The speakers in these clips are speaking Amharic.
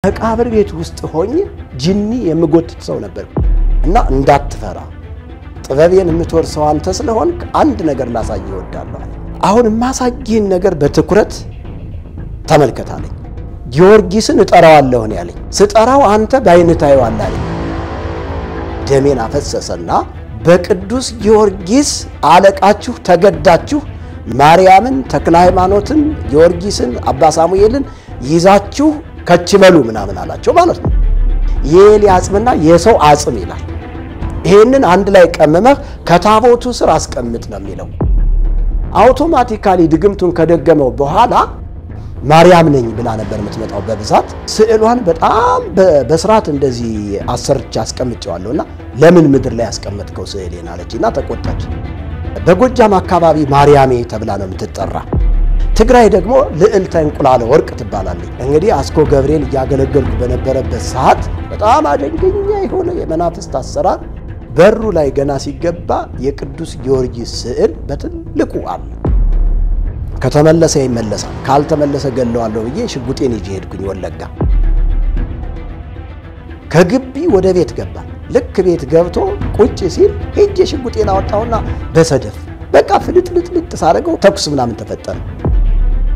መቃብር ቤት ውስጥ ሆኜ ጂኒ የምጎትት ሰው ነበር እና እንዳትፈራ ጥበቤን የምትወርሰው አንተ ስለሆንክ አንድ ነገር ላሳይ ይወዳለሁ አሁን ማሳየን ነገር በትኩረት ተመልከታለኝ ጊዮርጊስን እጠራዋለሁ ነው ያለኝ ስጠራው አንተ ባይነታዩ አላለ ደሜን አፈሰሰና በቅዱስ ጊዮርጊስ አለቃችሁ ተገዳችሁ ማርያምን ተክለ ሃይማኖትን ጊዮርጊስን አባ ሳሙኤልን ይዛችሁ ከችበሉ ምናምን አላቸው ማለት ነው የኤልያስምና የሰው አጽም ይላል ይሄንን አንድ ላይ ቀመመህ ከታቦቱ ስር አስቀምጥ ነው የሚለው አውቶማቲካሊ ድግምቱን ከደገመው በኋላ ማርያም ነኝ ብላ ነበር የምትመጣው በብዛት ስዕሏን በጣም በስርዓት እንደዚህ አሰርቻ አስቀምጬዋለሁና ለምን ምድር ላይ አስቀመጥከው ስዕሌን አለችና ተቆጣች በጎጃም አካባቢ ማርያሜ ተብላ ነው የምትጠራ ትግራይ ደግሞ ልዕልተ እንቁላለ ወርቅ ትባላለች እንግዲህ አስኮ ገብርኤል ያገለገልኩ በነበረበት ሰዓት በጣም አደገኛ የሆነ የመናፍስት አሰራር በሩ ላይ ገና ሲገባ የቅዱስ ጊዮርጊስ ስዕል በትልቁ አለ ከተመለሰ ይመለሳል ካልተመለሰ ገለዋለሁ ብዬ ሽጉጤን ይዤ ሄድኩኝ ወለጋ ከግቢ ወደ ቤት ገባ ልክ ቤት ገብቶ ቁጭ ሲል ሄጄ ሽጉጤን አወጣውና በሰደፍ በቃ ፍልጥልጥ ሳረገው ተኩስ ምናምን ተፈጠረ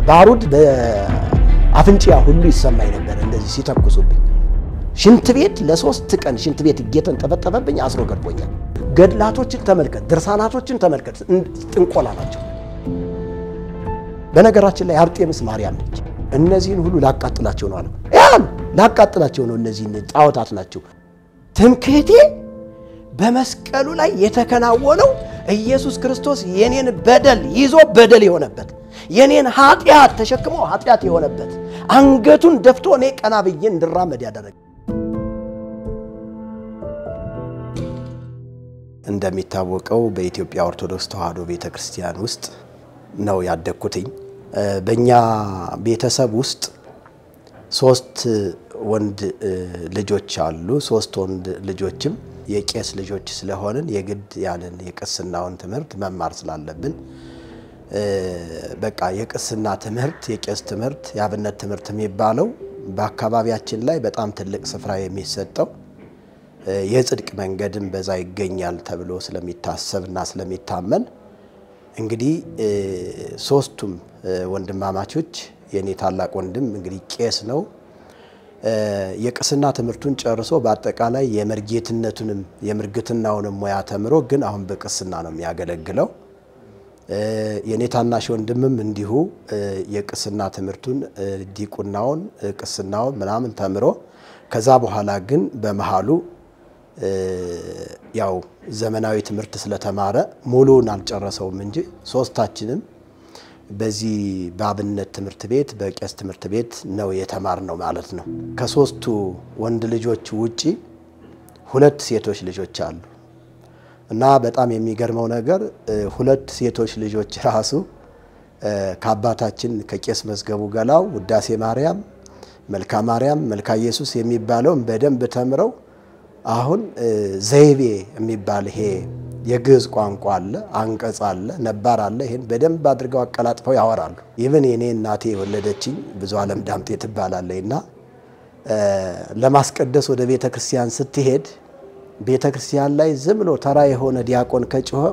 ባሩድ በአፍንጫ ሁሉ ይሰማይ ነበር እንደዚህ ሲተኩሱብኝ ሽንት ቤት ለ3 ቀን ሽንት ቤት ጌተን ተፈጠፈብኝ አስሮ ገድቦኛል ገድላቶችን ተመልከት ድርሳናቶችን ተመልከት ጥንቆላ ናቸው በነገራችን ላይ አርጤምስ ማርያም ነች እነዚህን ሁሉ ላቃጥላቸው ነው አለ ያን ላቃጥላቸው ነው እነዚህን ጣዖታት ናቸው ትምክህቴ በመስቀሉ ላይ የተከናወነው ኢየሱስ ክርስቶስ የኔን በደል ይዞ በደል የሆነበት የኔን ኃጢያት ተሸክሞ ኃጢያት የሆነበት አንገቱን ደፍቶ እኔ ቀና ብዬ እንድራመድ ያደረገ እንደሚታወቀው በኢትዮጵያ ኦርቶዶክስ ተዋሕዶ ቤተክርስቲያን ውስጥ ነው ያደኩትኝ በእኛ ቤተሰብ ውስጥ 3 ወንድ ልጆች አሉ 3 ወንድ ልጆችም የቄስ ልጆች ስለሆነን የግድ ያንን የቅስናውን ትምህርት መማር ስላለብን በቃ የቅስና ትምህርት የቄስ ትምህርት ያብነት ትምህርት የሚባለው በአካባቢያችን ላይ በጣም ትልቅ ስፍራ የሚሰጠው የጽድቅ መንገድም በዛ ይገኛል ተብሎ ስለሚታሰብና ስለሚታመን እንግዲህ 3ቱም ወንድማማቾች የኔ ታላቅ ወንድም እንግዲህ ቄስ ነው የቅስና ትምህርቱን ጨርሶ በአጠቃላይ የመርጌትነቱንም የምርግትናውንም ሙያ ተምሮ ግን አሁን በቅስና ነው የሚያገለግለው የኔ ታናሽ ወንድምም እንዲሁ የቅስና ትምህርቱን ዲቁናውን ቅስናውን ምናምን ተምሮ ከዛ በኋላ ግን በመሃሉ ያው ዘመናዊ ትምህርት ስለተማረ ሙሉውን አልጨረሰውም እንጂ ሶስታችንም በዚህ ባብነት ትምህርት ቤት በቄስ ትምህርት ቤት ነው የተማርነው ማለት ነው ከ3ቱ ወንድ ልጆች ውጪ 2 ሴቶች ልጆች አሉ እና በጣም የሚገርመው ነገር 2 ሴቶች ልጆች ራሱ ከአባታችን ከቄስ መስገቡ ገላው ውዳሴ ማርያም መልካ ኢየሱስ የሚባለው በደንብ ተምረው አሁን ዘይቤ የሚባል ይሄ የግዕዝ ቋንቋ አለ አንቀጽ አለ ነባር አለ ይሄን በደንብ አድርገው አቀላጥፈው ያወራሉ ኢቭን የኔ እናቴ ወለደችኝ ብዙ ዓለም ዳምጤ ትባላለችና ለማስቀደስ ወደ ቤተክርስቲያን ስትሄድ ቤተክርስቲያን ላይ ዝምሎ ተራ የሆነ ዲያቆን ከጮኸ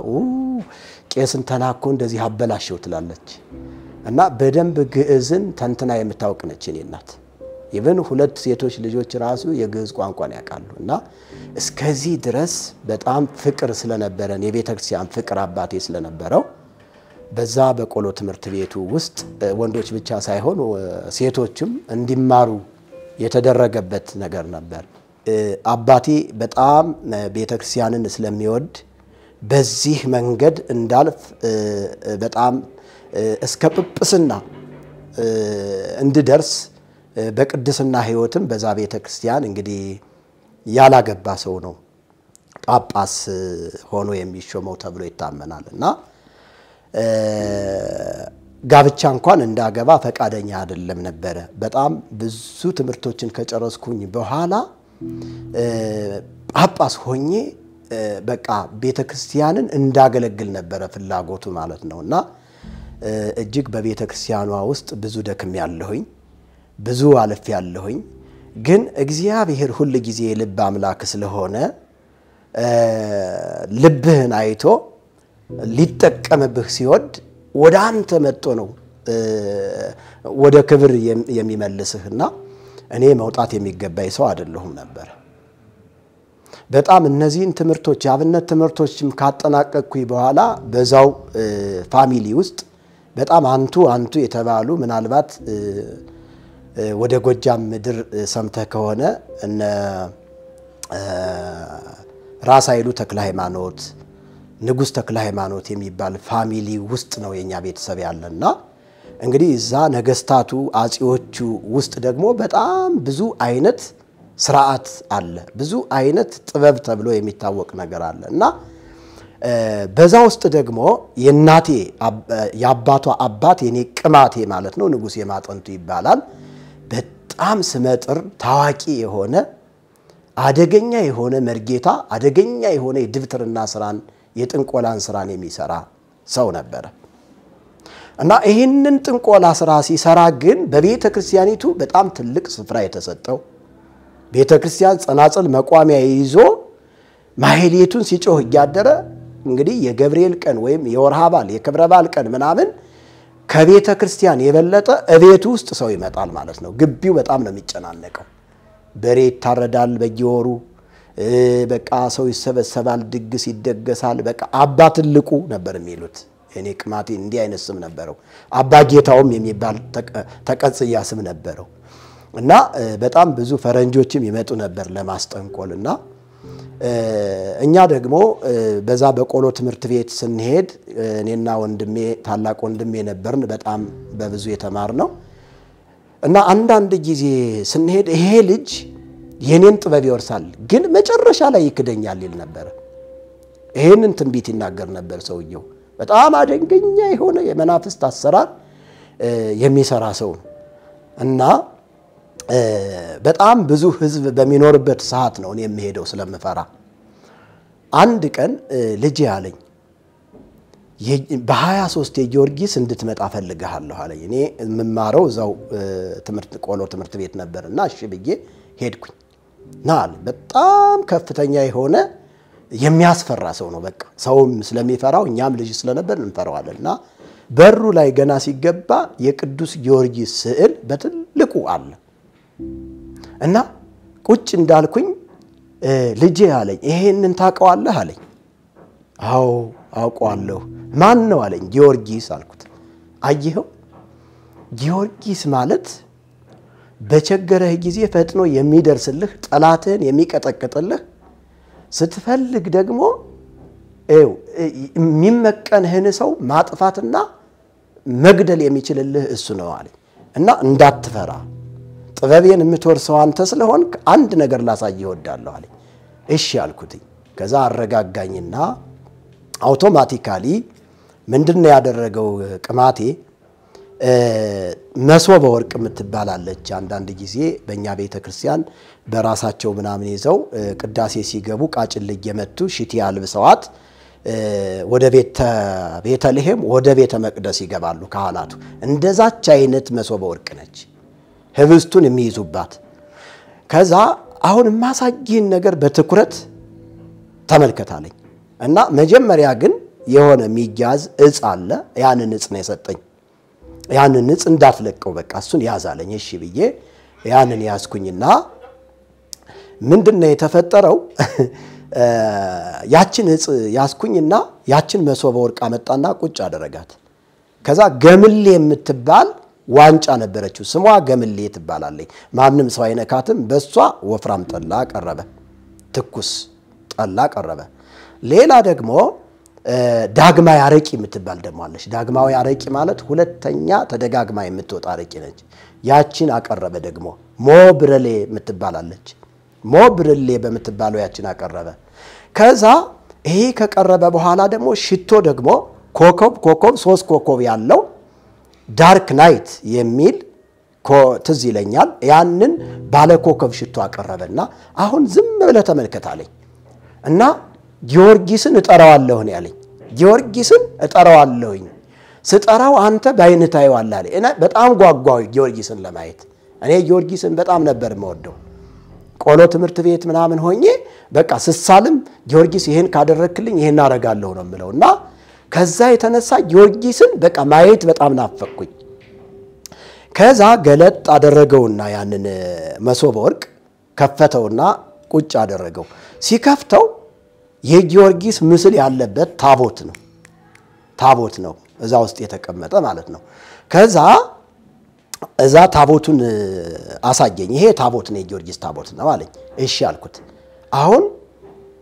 ቄስን ተናኮ እንደዚህ አበላሽው ትላለች እና በደንብ ግዕዝን ተንተና የምታውቅ ነች እኔ እናት ኢቭን 2 ሴቶች ልጆች ራሱ የግዕዝ ቋንቋን ያውቃሉና እስከዚህ ድረስ በጣም ፍቅር ስለነበረን የቤተክርስቲያን ፍቅር አባቴ ስለነበረው በዛ በቆሎ ትምህርት ቤቱ ውስጥ ወንዶች ብቻ ሳይሆን ሴቶችም እንዲማሩ የተደረገበት ነገር ነበር አባቴ በጣም ቤተክርስቲያንን ስለሚወድ በዚህ መንገድ እንዳልፍ በጣም እስከ ጵጵስና እንድደርስ በቅድስና ህይወትም በዛ ቤተክርስቲያን እንግዲህ ያላገባ ሰው ነው ጳጳስ ሆኖ የሚሾመው ተብሎ ይታመናልና ጋብቻ እንኳን እንዳገባ ፈቃደኛ አይደለም ነበር በጣም ብዙ ትምህርቶችን ከጨረስኩኝ በኋላ ጳጳስ ሆኜ በቃ ቤተክርስቲያንን እንዳገለግል ነበር ፍላጎቱ ማለት ነውና እጅግ በቤተክርስቲያኗ ውስጥ ብዙ ደክም ያለሁኝ ብዙ አለፍ ያለሁኝ ግን እግዚአብሔር ሁሉ ጊዜ ልብ አምላክ ስለሆነ ልብህን አይቶ ሊጠቀምብህ ሲወድ ወደ አንተ መጥቶ ነው ወደ ክብር የሚመልስህና እኔ መውጣት የሚገባኝ ሰው አይደለሁም ነበር በጣም እነዚህን ትምርቶች ያብነት ትምርቶችም ካጠናቀቅኩኝ በኋላ በዛው ፋሚሊ ውስጥ በጣም አንቱ የተባሉ ምናልባት ወደ ጎጃም ምድር ሰምተህ ከሆነ እነ ራስ ኃይሉ ተክለ ሃይማኖት ንጉስ ተክለ ሃይማኖት የሚባል ፋሚሊ ውስጥ ነው የኛ ቤተሰብ ያለና እንግዲህ እዛ ነገስታቱ አጼዎቹ ውስጥ ደግሞ በጣም ብዙ አይነት ስርዓት አለ ብዙ አይነት ጥበብ ተብሎ የሚታወቅ ነገር አለና በዛ ውስጥ ደግሞ የናቴ ያባቷ አባት የኔ ቅማቴ ማለት ነው ንጉስ የማጠንቱ ይባላል በጣም ስመጥር ታዋቂ የሆነ አደገኛ የሆነ መርጌታ አደገኛ የሆነ የድብትርና ስራን የጥንቆላን ስራን የሚሰራ ሰው ነበር እና ይሄንን ጥንቆላ ስራ ሲሰራ ግን በቤተክርስቲያኒቱ በጣም ትልቅ ስፍራ የተሰጠው ቤተክርስቲያን ጸናጽል መቋሚያ ይዞ ማህሌቱን ሲጮህ ያደረ እንግዲህ የገብርኤል ቀን ወይም የወርሃ በዓል የክብረ በዓል ቀን ምናምን ከቤተክርስቲያን የበለጠ እቤቱ ውስጥ ሰው ይመጣል ማለት ነው ግቢው በጣም ነው የሚጨናነቀው በሬ ይታረዳል በየወሩ በቃ ሰው ይሰበሰባል ድግስ ይደገሳል በቃ አባ ትልቁ ነበር የሚሉት እኔ ቅማቴ እንዲህ አይነት ስም ነበረው አባ ጌታውም የሚባል ተቀጽያ ስም ነበረው እና በጣም ብዙ ፈረንጆችም ይመጡ ነበር ለማስጠንቆልና እኛ ደግሞ በዛ በቆሎ ትምርት ቤት ስንሄድ እኔና ወንድሜ ታላቅ ወንድሜ ነበርን በጣም በብዙ የተማርነው እና አንዳንድ ጊዜ ስንሄድ ይሄ ልጅ የኔን ጥበብ ይወርሳል ግን መጨረሻ ላይ ይክደኛል ይል ነበር ይሄንን ትንቢት ይናገር ነበር ሰውየው በጣም አደገኛ የሆነ የመናፍስት አሰራር የሚሰራ ሰው እና በጣም ብዙ ህዝብ በሚኖርበት ሰዓት ነው እኔ የምሄደው ስለምፈራ አንድ ቀን ልጅ ያለኝ በ23 የጊዮርጊስ እንድትመጣ ፈልጋለሁ አለኝ እኔ መማረው እዛው ትምርት ቆሎ ትምርት ቤት ነበርና እሺ ብዬ ሄድኩኝ ናል በጣም ከፍተኛ የሆነ የሚያስፈራ ሰው ነው በቃ ሰውም ስለሚፈራው እኛም ልጅ ስለነበር እንፈራዋልና በሩ ላይ ገና ሲገባ የቅዱስ ጊዮርጊስ ስዕል በትልቁ አለ እና ቁጭ እንዳልኩኝ ልጅ ያለኝ ይሄንን ታቀዋለህ አለኝ አው አውቀዋለሁ ማን ነው አለኝ ጊዮርጊስ አልኩት አየኸው ጊዮርጊስ ማለት በቸገረህ ጊዜ ፈጥኖ የሚደርስልህ ጠላትህን የሚቀጠቅጥልህ ስትፈልግ ደግሞ የሚመቀንህን ሰው ማጥፋትና መግደል የሚችልልህ እሱ ነው አለኝ እና እንዳትፈራ ጥበቤን የምትወርሰው አንተ ስለሆንክ አንድ ነገር ላሳይ ይወዳለሁ አለኝ እሺ አልኩት ከዛ አረጋጋኝና አውቶማቲካሊ ምንድነው ያደረገው ቅማቴ መስወበ ወርቅ የምትባላለች አንዳንድ ጊዜ በእኛ ቤተክርስቲያን በራሳቸው ምናምን ይዘው ቅዳሴ ሲገቡ ቃጭል ለየመቱ ሽቲ ያልብሰዋት ወደ ቤተልሔም ወደ ቤተ መቅደስ ይገባሉ ካህናቱ እንደዛች አይነት መስወበ ወርቅ ነች ህብስቱን የሚይዙባት ከዛ አሁን ማሳጊን ነገር በትኩረት ተመልከታለኝ እና መጀመሪያ ግን የሆነ ሚያዝ እጽ አለ ያንን እጽ ነው የሰጠኝ ያንን እጽ እንዳትለቀው በቃ እሱን ያዛለኝ እሺ ብዬ ያንን ያስኩኝና ምንድነው የተፈጠረው ያችን እጽ ያስኩኝና ያችን መስወበ ወርቅ አመጣና ቁጭ አደረጋት ከዛ ገምሌ የምትባል ዋንጫ ነበረችው ስሟ ገምሌ ትባላለች ማንንም ሰው አይነካትም በሷ ወፍራም ጠላ ቀረበ ትኩስ ጠላ ቀረበ ሌላ ደግሞ ዳግማዊ አረቂ የምትባል ደግሞ አለች ዳግማዊ አረቂ ማለት ሁለተኛ ተደጋግማ የምትወጣ አረቂ ነች ያቺን አቀረበ ደግሞ ሞብረሌ የምትባላለች ሞብረሌ በመትባለው ያቺን አቀረበ ከዛ ይሄ ከቀረበ በኋላ ደግሞ ሽቶ ደግሞ ኮከብ 3 ኮከብ ያለው ዳርክ ናይት የሚል ትዝ ይለኛል ያንን ባለ ኮከብ ሽቶ አቀረበና አሁን ዝም ብለ ተመልከታለኝ እና ጊዮርጊስን እጠራዋለሁ ነው ያለኝ ጊዮርጊስን እጠራዋለሁኝ ስጠራው አንተ ባይነታዩ አላለ እና በጣም ጓጓው ጊዮርጊስን ለማየት እኔ ጊዮርጊስን በጣም ነበር የምወደው ቆሎ ትምህርት ቤት ምናምን ሆኜ በቃ ስሳልም ጊዮርጊስ ይሄን ካደረክልኝ ይሄን አረጋለሁ ነው የምለውና ከዛ የተነሳ ጊዮርጊስን በቃ ማየት በጣም ናፈቅኩኝ ከዛ ገለጥ አደረገውና ያንን መሶበ ወርቅ ከፈተውና ቁጭ አደረገው ሲከፍተው የጊዮርጊስ ምስል ያለበት ታቦት ነው እዛ ውስጥ የተቀመጠ ማለት ነው ከዛ እዛ ታቦቱን አሳየኝ ይሄ ታቦት ነው የጊዮርጊስ ታቦት ነው አለኝ እሺ አልኩት አሁን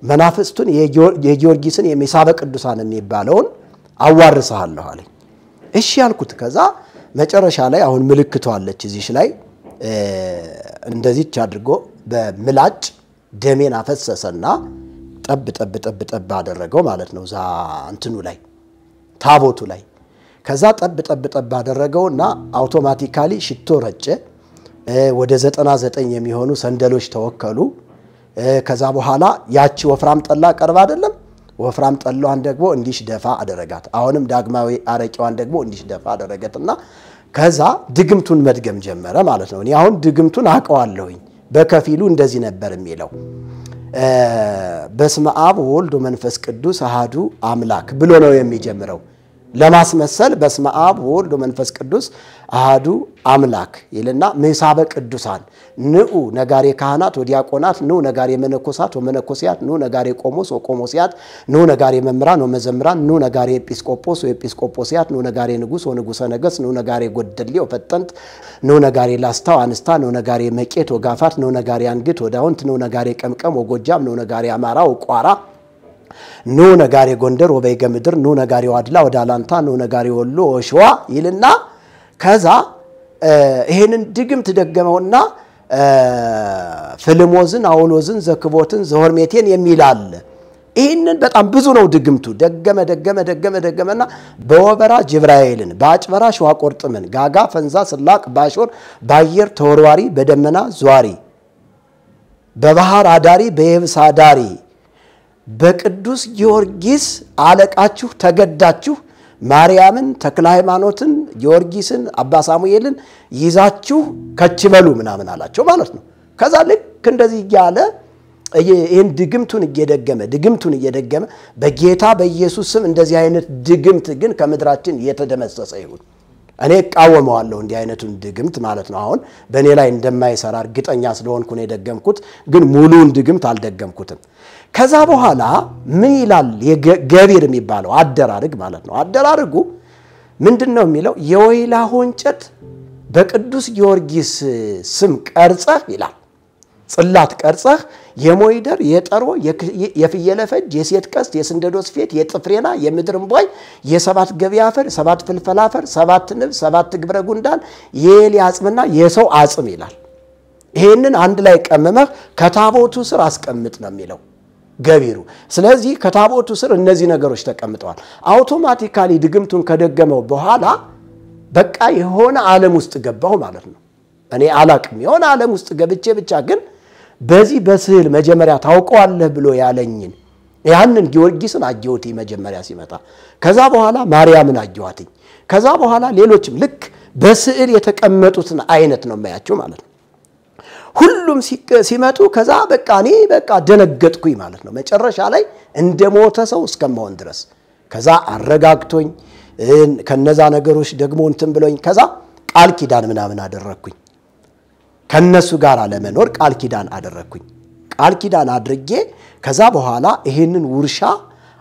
መናፍስቱን የጊዮርጊስን የሚሳበ ቅዱሳን የሚባለውን አዋርሰሃለሁ አለኝ እሺ አልኩት ከዛ መጨረሻ ላይ አሁን ምልክቱ አለች እዚሽ ላይ እንደዚች አድርጎ በምላጭ ደሜን አፈሰሰና ጠብ አደረገው ማለት ነው ዛ እንትኑ ላይ ታቦቱ ላይ ከዛ ጠብ አደረገውና አውቶማቲካሊ ሽቶ ረጨ ወደ 99 የሚሆኑ ሰንደሎች ተወከሉ ከዛ በኋላ ያቺ ወፍራም ጠላ ቀርባ አይደለም ወፍራም ጠላዋን ደግሞ እንዲሽ ደፋ አደረጋት አሁንም ዳግማዊ አረቂዋን ደግሞ እንዲሽ ደፋ አደረገትና ከዛ ድግምቱን መድገም ጀመረ ማለት ነው እኔ አሁን ድግምቱን አቀዋለሁኝ በከፊሉ እንደዚህ ነበር የሚለው በስመ አብ ወወልድ ወመንፈስ ቅዱስ አሐዱ አምላክ ብሎ ነው የሚጀምረው ለማስመሰል በስመ አብ ወወልድ ወመንፈስ ቅዱስ አሐዱ አምላክ ይልና ምሳበ ቅዱሳን ንዑ ነጋሬ ካህናት ወዲያቆናት ንዑ ነጋሬ መነኮሳት ወመነኮሲያት ንዑ ነጋሬ ቆሞስ ወቆሞሲያት ንዑ ነጋሬ መምራን ወመዘምራን ንዑ ነጋሬ ኤጲስቆጶስ ወኤጲስቆጶሲያት ንዑ ነጋሬ ንጉስ ወንጉሰ ነገስ ንዑ ነጋሬ ጎደሌ ወፈጠንት ንዑ ነጋሬ ላስታው አንስታ ንዑ ነጋሬ መቄት ወጋፋት ንዑ ነጋሬ አንግት ወዳውንት ንዑ ነጋሬ ቀምቀም ወጎጃም ንዑ ነጋሬ አማራ ወቋራ ኑ ነጋሪ ጎንደር ወበይገ ምድር ኑ ነጋሪ ዋድላ ወዳላንታ ኑ ነጋሪ ወሎ ወሽዋ ይልና ከዛ ይሄንን ድግምት ደገመውና ፍልሞዝን አውሎዝን ዘክቦትን ዘሆርሜቴን የሚላል ይሄንን በጣም ብዙ ነው ድግምቱ ደገመና በወበራ ጅብራኤልን ባጭበራ ሸዋቆርጥምን ጋጋ ፈንዛ ስላቅ ባሾር ባየር ተወርዋሪ በደመና ዟሪ በባህር አዳሪ በየብስ አዳሪ በቅዱስ ጊዮርጊስ አለቃችሁ ተገዳችሁ ማርያምን ተክለ ሃይማኖትን ጊዮርጊስን አባ ሳሙኤልን ይዛችሁ ከችበሉ ምናምን አላቸው ማለት ነው ከዛ ልክ እንደዚህ ያለ ይሄን ድግምቱን እየደገመ በጌታ በኢየሱስ ስም እንደዚህ አይነት ድግምት ግን ከምድራችን የተደመሰሰ ይሁን እኔ ቃወመዋለሁ እንዲህ አይነቱን ድግምት ማለት ነው አሁን በእኔ ላይ እንደማይሰራ እርግጠኛ ስለሆንኩ ነው የደገምኩት ግን ሙሉን ድግምት አልደገምኩትም ከዛ በኋላ ምን ይላል የገቢር የሚባለው አደራርግ ማለት ነው አደራርጉ ምንድነው የሚለው የወይላሆ እንጨት በቅዱስ ጊዮርጊስ ስም ቀርጸህ ይላል ጽላት ቀርጸህ የሞይደር የጠሮ የፍየለፈጅ የሴት ቀስት የስንደዶስ ፌት የጥፍሬና የምድርምቦይ የሰባት ገቢያፈር ሰባት ፍልፈላፈር ሰባት ንብ ሰባት ግብረ ጉንዳን የኤልያጽምና የሰው አጽም ይላል ይሄንን አንድ ላይ ቀመመህ ከታቦቱ ስር አስቀምጥ ነው የሚለው ገቢሩ ስለዚህ ከታቦቱ ስር እነዚህ ነገሮች ተቀምጠዋል አውቶማቲካሊ ድግምቱን ከደገመው በኋላ በቃ የሆነ ዓለም ውስጥ ገባው ማለት ነው እኔ አላቅም የሆነ ዓለም ውስጥ ገብቼ ብቻ ግን በዚህ በስዕል መጀመሪያ ታውቀዋለህ ብሎ ያለኝን ያንን ጊዮርጊስን አጅዮቲ መጀመሪያ ሲመጣ ከዛ በኋላ ማርያምን አጅዋትኝ ከዛ በኋላ ሌሎችም ልክ በስዕል የተቀመጡትን አይነት ነው ማያቸው ማለት ነው ሁሉም ሲመጡ ከዛ በቃ እኔ በቃ ደነገጥኩኝ ማለት ነው መጨረሻ ላይ እንደሞተ ሰው እስከማውን ድረስ ከዛ አረጋግቶኝ ከነዛ ነገሮች ደግሞ እንትን ብሎኝ ከዛ ቃል ኪዳን ምናምን አደረኩኝ ከነሱ ጋር ለመኖር ቃል ኪዳን አደረኩኝ ቃል ኪዳን አድርጌ ከዛ በኋላ ይሄንን ውርሻ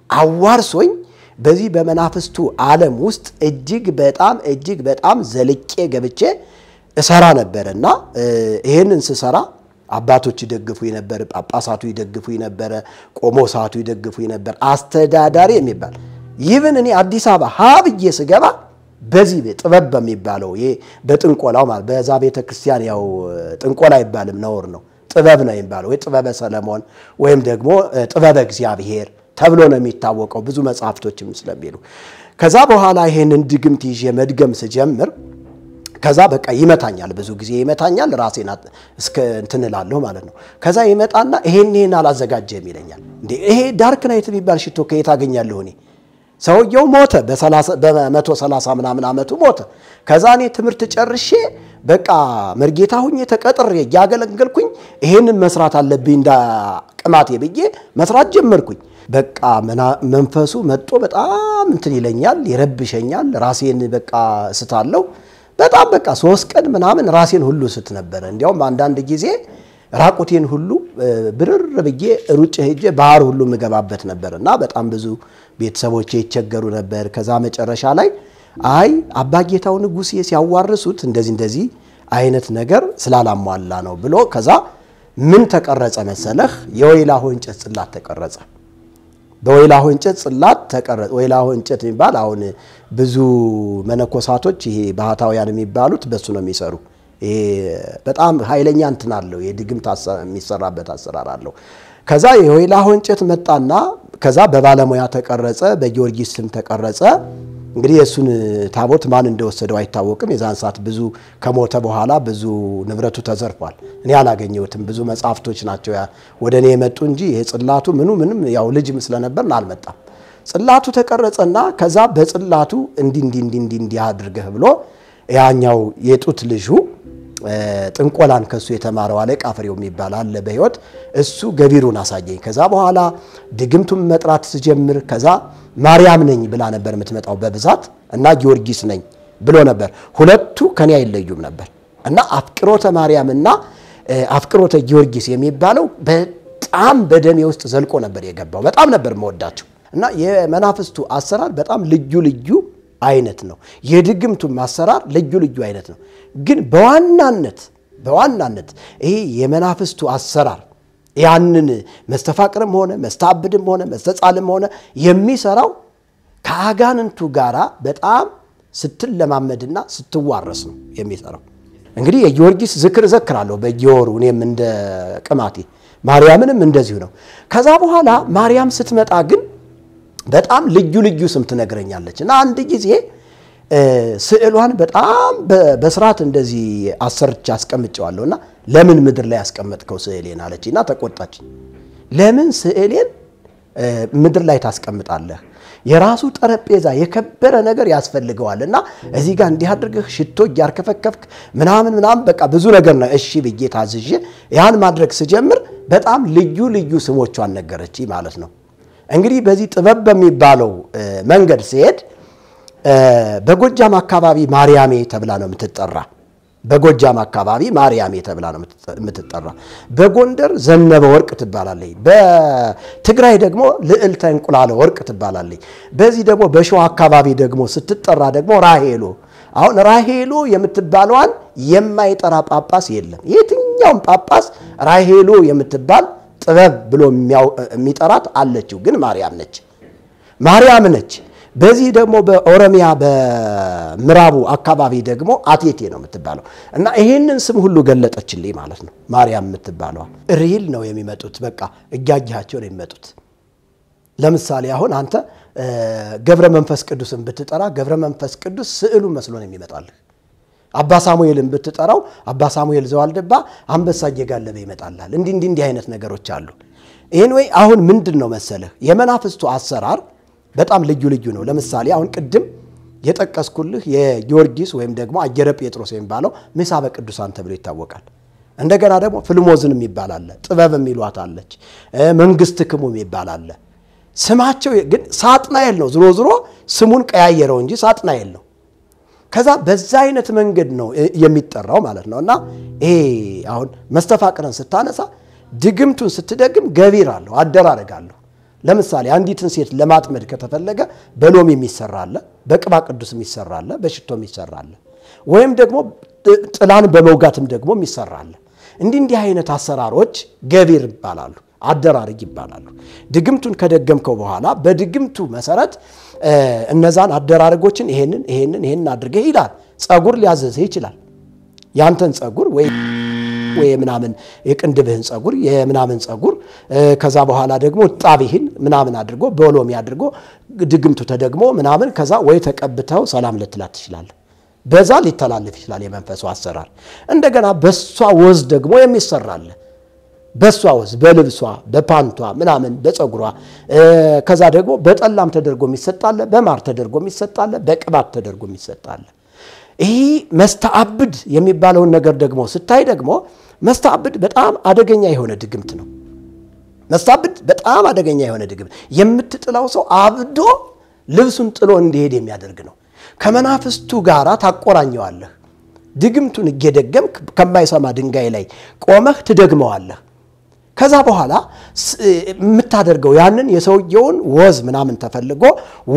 አዋርሶኝ በዚህ በመናፍስቱ ዓለም ውስጥ እጅግ በጣም ዘልቄ ገብቼ እሰራ ነበርና ይሄንን ስሰራ አባቶች ይደግፉኝ ነበር ጳጳሳቱ ይደግፉኝ ነበር ቆሞሳቱ ይደግፉኝ ነበር አስተዳዳሪ የሚባል ይብን እኔ አዲስ አበባ ሀብዬ ስገባ በዚህ ጥበብ በሚባለው ይሄ በጥንቆላው ማለት በዛ ቤተ ክርስቲያን ያው ጥንቆላ ይባልም ነውር ነው ጥበብ ነው የሚባለው ወይ ጥበበ ሰለሞን ወይም ደግሞ ጥበበ እግዚአብሔር ተብሎ ነው የሚታወቀው ብዙ መጻፍቶችም ስለሚሉ ከዛ በኋላ ይሄንን ድግምት ይዤ መድገም ስጀምር ከዛ በቃ ይመታኛል ብዙ ጊዜ ይመታኛል ራሴን እስከ እንትንላለሁ ማለት ነው ከዛ ይመጣና ይሄን አላዘጋጀም ይለኛል እንዴ ይሄ ዳርክ ናይት ቢባል ሽቶ ከየት አገኛለሁ እኔ ሰውየው ሞተ በ130 ምናምን ዓመቱ ሞተ ከዛ እኔ ትምህርት ጨርሼ በቃ መርጌታ ሁኜ ተቀጥሬ ያገለገልኩኝ ይሄንን መስራት አለብኝ እንዳ ቅማቴ ብዬ መስራት ጀመርኩኝ በቃ መንፈሱ መጥቶ በጣም እንትን ይለኛል ይረብሸኛል ራሴን በቃ ስታለው በጣም በቃ 3 ቀን ምናምን ራሴን ሁሉ ስት ነበር እንዲያውም አንዳንድ ጊዜ ራቁቴን ሁሉ ብርር ብዬ ሩጭ ሄጄ ባህር ሁሉ መገባበት ነበርና በጣም ብዙ ቤተሰቦቼ ይቸገሩ ነበር ከዛ መጨረሻ ላይ አይ አባጌታው ንጉስ ሲያዋርሱት እንደዚህ አይነት ነገር ስላላሟላ ነው ብሎ ከዛ ምን ተቀረጸ መሰለህ የወይላሆ እንጨት ጽላት ተቀረጸ በወይላሆ እንጨት ጽላት ተቀረጸ ወይላሆ እንጨት የሚባል አሁን ብዙ መነኮሳቶች ይሄ ባህታውያን የሚባሉት በሱ ነው የሚሰሩ ይሄ በጣም ኃይለኛ እንትን አለው የድግምት የሚሰራበት አሰራር አለው ከዛ የወይላሆ እንጨት መጣና ከዛ በባለሙያ ተቀረጸ በጊዮርጊስ ስም ተቀረጸ እንግዲህ እሱን ታቦት ማን እንደወሰደው አይታወቅም የዛን ሰዓት ብዙ ከሞተ በኋላ ብዙ ንብረቱ ተዘርፏል እኔ አላገኘሁትም ብዙ መጻፍቶች ናቸው ወደኔ የመጡ እንጂ የጽላቱ ምንም ያው ልጅ ስለነበርና አልመጣም ጽላቱ ተቀረጸና ከዛ በጽላቱ እንዲ አድርገህ ብሎ ያኛው የጡት ልጁ ጥንቆላን ከሱ የተማረው አለቃ ፍሬው የሚባል አለ በህይወት እሱ ገቢሩን አሳየኝ ከዛ በኋላ ድግምቱን መጥራት ሲጀምር ከዛ ማርያም ነኝ ብላ ነበር የምትመጣው በብዛት እና ጊዮርጊስ ነኝ ብሎ ነበር ሁለቱ ከኔ አይለዩም ነበር እና አፍቅሮተ ማርያምና አፍቅሮተ ጊዮርጊስ የሚባለው በጣም በደሜ ውስጥ ዘልቆ ነበር የገባው በጣም ነበር መወዳቸው እና የመናፍስቱ አሰራር በጣም ልዩ አይነት ነው የድግምቱ ማሰራር ልዩ አይነት ነው ግን በዋናነት ይሄ የመናፍስቱ አሰራር ያንን መስተፋቅርም ሆነ መስተአብድም ሆነ መስተጻልም ሆነ የሚሰራው ከአጋንንቱ ጋራ በጣም ስትለማመድና ስትዋረስ ነው የሚሰራው እንግዲህ የጊዮርጊስ ዝክር ዘክራለሁ በጊዮሩ እኔም እንደ ቅማቴ ማርያምንም እንደዚሁ ነው ከዛ በኋላ ማርያም ስትመጣ ግን በጣም ልዩ ስም ትነግረኛለች እና አንድ ጊዜ ስዕሏን በጣም በስርዓት እንደዚህ አሰርቻ አስቀምጬዋለሁና ለምን ምድር ላይ ያስቀመጥከው ስዕሌን አለችና ተቆጣች ለምን ስዕሌን ምድር ላይ ታስቀምጣለህ የራሱ ጠረጴዛ የከበረ ነገር ያስፈልገዋልና እዚህ ጋር እንዲህ አድርገህ ሽቶ ያርከፈከፍክ ምናምን በቃ ብዙ ነገር ነው እሺ ብዬ ታዝዤ ያን ማድረግ ሲጀምር በጣም ልዩ ስሞቿን ነገረች ማለት ነው እንግዲህ በዚህ ጥበብ በሚባለው መንገድ ሲሄድ በጎጃም አካባቢ ማርያሜ ተብላ ነው የምትጠራ በጎጃም አካባቢ ማርያሜ ተብላ ነው የምትጠራ በጎንደር ዘነበ ወርቅ ትባላለች በትግራይ ደግሞ ልዕልተ እንቁላለ ወርቅ ትባላለች በዚህ ደግሞ በሸዋ አካባቢ ደግሞ ስትጠራ ደግሞ ራሄሎ አሁን ራሄሎ የምትባለዋን የማይጠራ ጳጳስ የለም የትኛውም ጳጳስ ራሄሎ የምትባል ጥበብ ብሎ የሚጠራት አለችው ግን ማርያም ነች በዚህ ደግሞ በኦሮሚያ በምራቡ አካባቢ ደግሞ አቴቴ ነው የምትባለው እና ይሄንን ስም ሁሉ ገለጠችልኝ ማለት ነው ማርያም የምትባለው ሪል ነው የሚመጡት በቃ እጋጃቸው ነው የሚመጡት ለምሳሌ አሁን አንተ ገብረ መንፈስ ቅዱስን ብትጠራ ገብረ መንፈስ ቅዱስ ስዕሉ መስሎ ነው የሚመጣልህ አባ ሳሙኤልን ብትጠራው አባ ሳሙኤል ዘዋልደባ አንበሳ እየጋለበ ይመጣልሃል እንዲህ አይነት ነገሮች አሉ ይሄን ወይ አሁን ምንድነው መሰለህ የመናፍስቱ አሰራር በጣም ልዩ ነው ለምሳሌ አሁን ቅድም የጠቀስኩልህ የጊዮርጊስ ወይም ደግሞ አየረ ጴጥሮስ የሚባለው ምሳበ ቅዱሳን ተብሎ ይታወቃል እንደገና ደግሞ ፍልሞዝን የሚባል አለ ጥበብ የሚሏት አለች መንግስት ክሙ የሚባል አለ ስማቸው ግን ሳጥናኤል ነው ዝሮ ስሙን ቀያየረው እንጂ ሳጥናኤል ነው ከዛ በዛ አይነት መንገድ ነው የሚጠራው ማለት ነውና ይሄ አሁን መስተፋቅረን ስታነሳ ድግምቱን ስትደግም ገቢር አለው አደራረጋለሁ ለምሳሌ አንዲትን ሴት ለማጥመድ ከተፈለገ በሎሚ የሚሰራለ በቅባ ቅዱስ የሚሰራለ በሽቶ የሚሰራለ ወይም ደግሞ ጥላን በመውጋትም ደግሞ የሚሰራለ እንዲህ አይነት አሰራሮች ገቢር ይባላሉ አደራረግ ይባላሉ ድግምቱን ከደገምከው በኋላ በድግምቱ መሰረት እነዛን አደራረጎችን ይሄንን አድርገህ ይላል ጸጉር ሊያዘዝህ ይችላል ያንተን ጸጉር ወይ ምናምን የቅንድብህን ጸጉር የምናምን ጸጉር ከዛ በኋላ ደግሞ ጣቢህን ምናምን አድርጎ በሎሚ አድርጎ ድግምቱ ተደግሞ ምናምን ከዛ ወይ ተቀብተው ሰላም ልትላት ይችላል በዛ ሊተላለፍ ይችላል የመንፈሱ አሰራር እንደገና በሷ ወዝ ደግሞ የሚሰራል በሷ ወዝ በልብሷ በፓንቷ ምናምን በፀጉሯ ከዛ ደግሞ በጠላም ተደርጎ የሚሰጣለ በማር ተደርጎ የሚሰጣለ በቅባት ተደርጎ የሚሰጣለ ይሄ መስተአብድ የሚባለውን ነገር ደግሞ ስታይ ደግሞ መስተአብድ በጣም አደገኛ የሆነ ድግምት ነው መስተአብድ በጣም አደገኛ የሆነ ድግምት የምትጥላው ሰው አብዶ ልብሱን ጥሎ እንዲሄድ የሚያደርግ ነው ከመናፍስቱ ጋራ ታቆራኘዋለህ ድግምቱን እየደገምክ ከማይሰማ ድንጋይ ላይ ቆመህ ትደግመዋለህ ከዛ በኋላ የምታደርገው ያንን የሰውየውን ወዝ ምናምን ተፈልጎ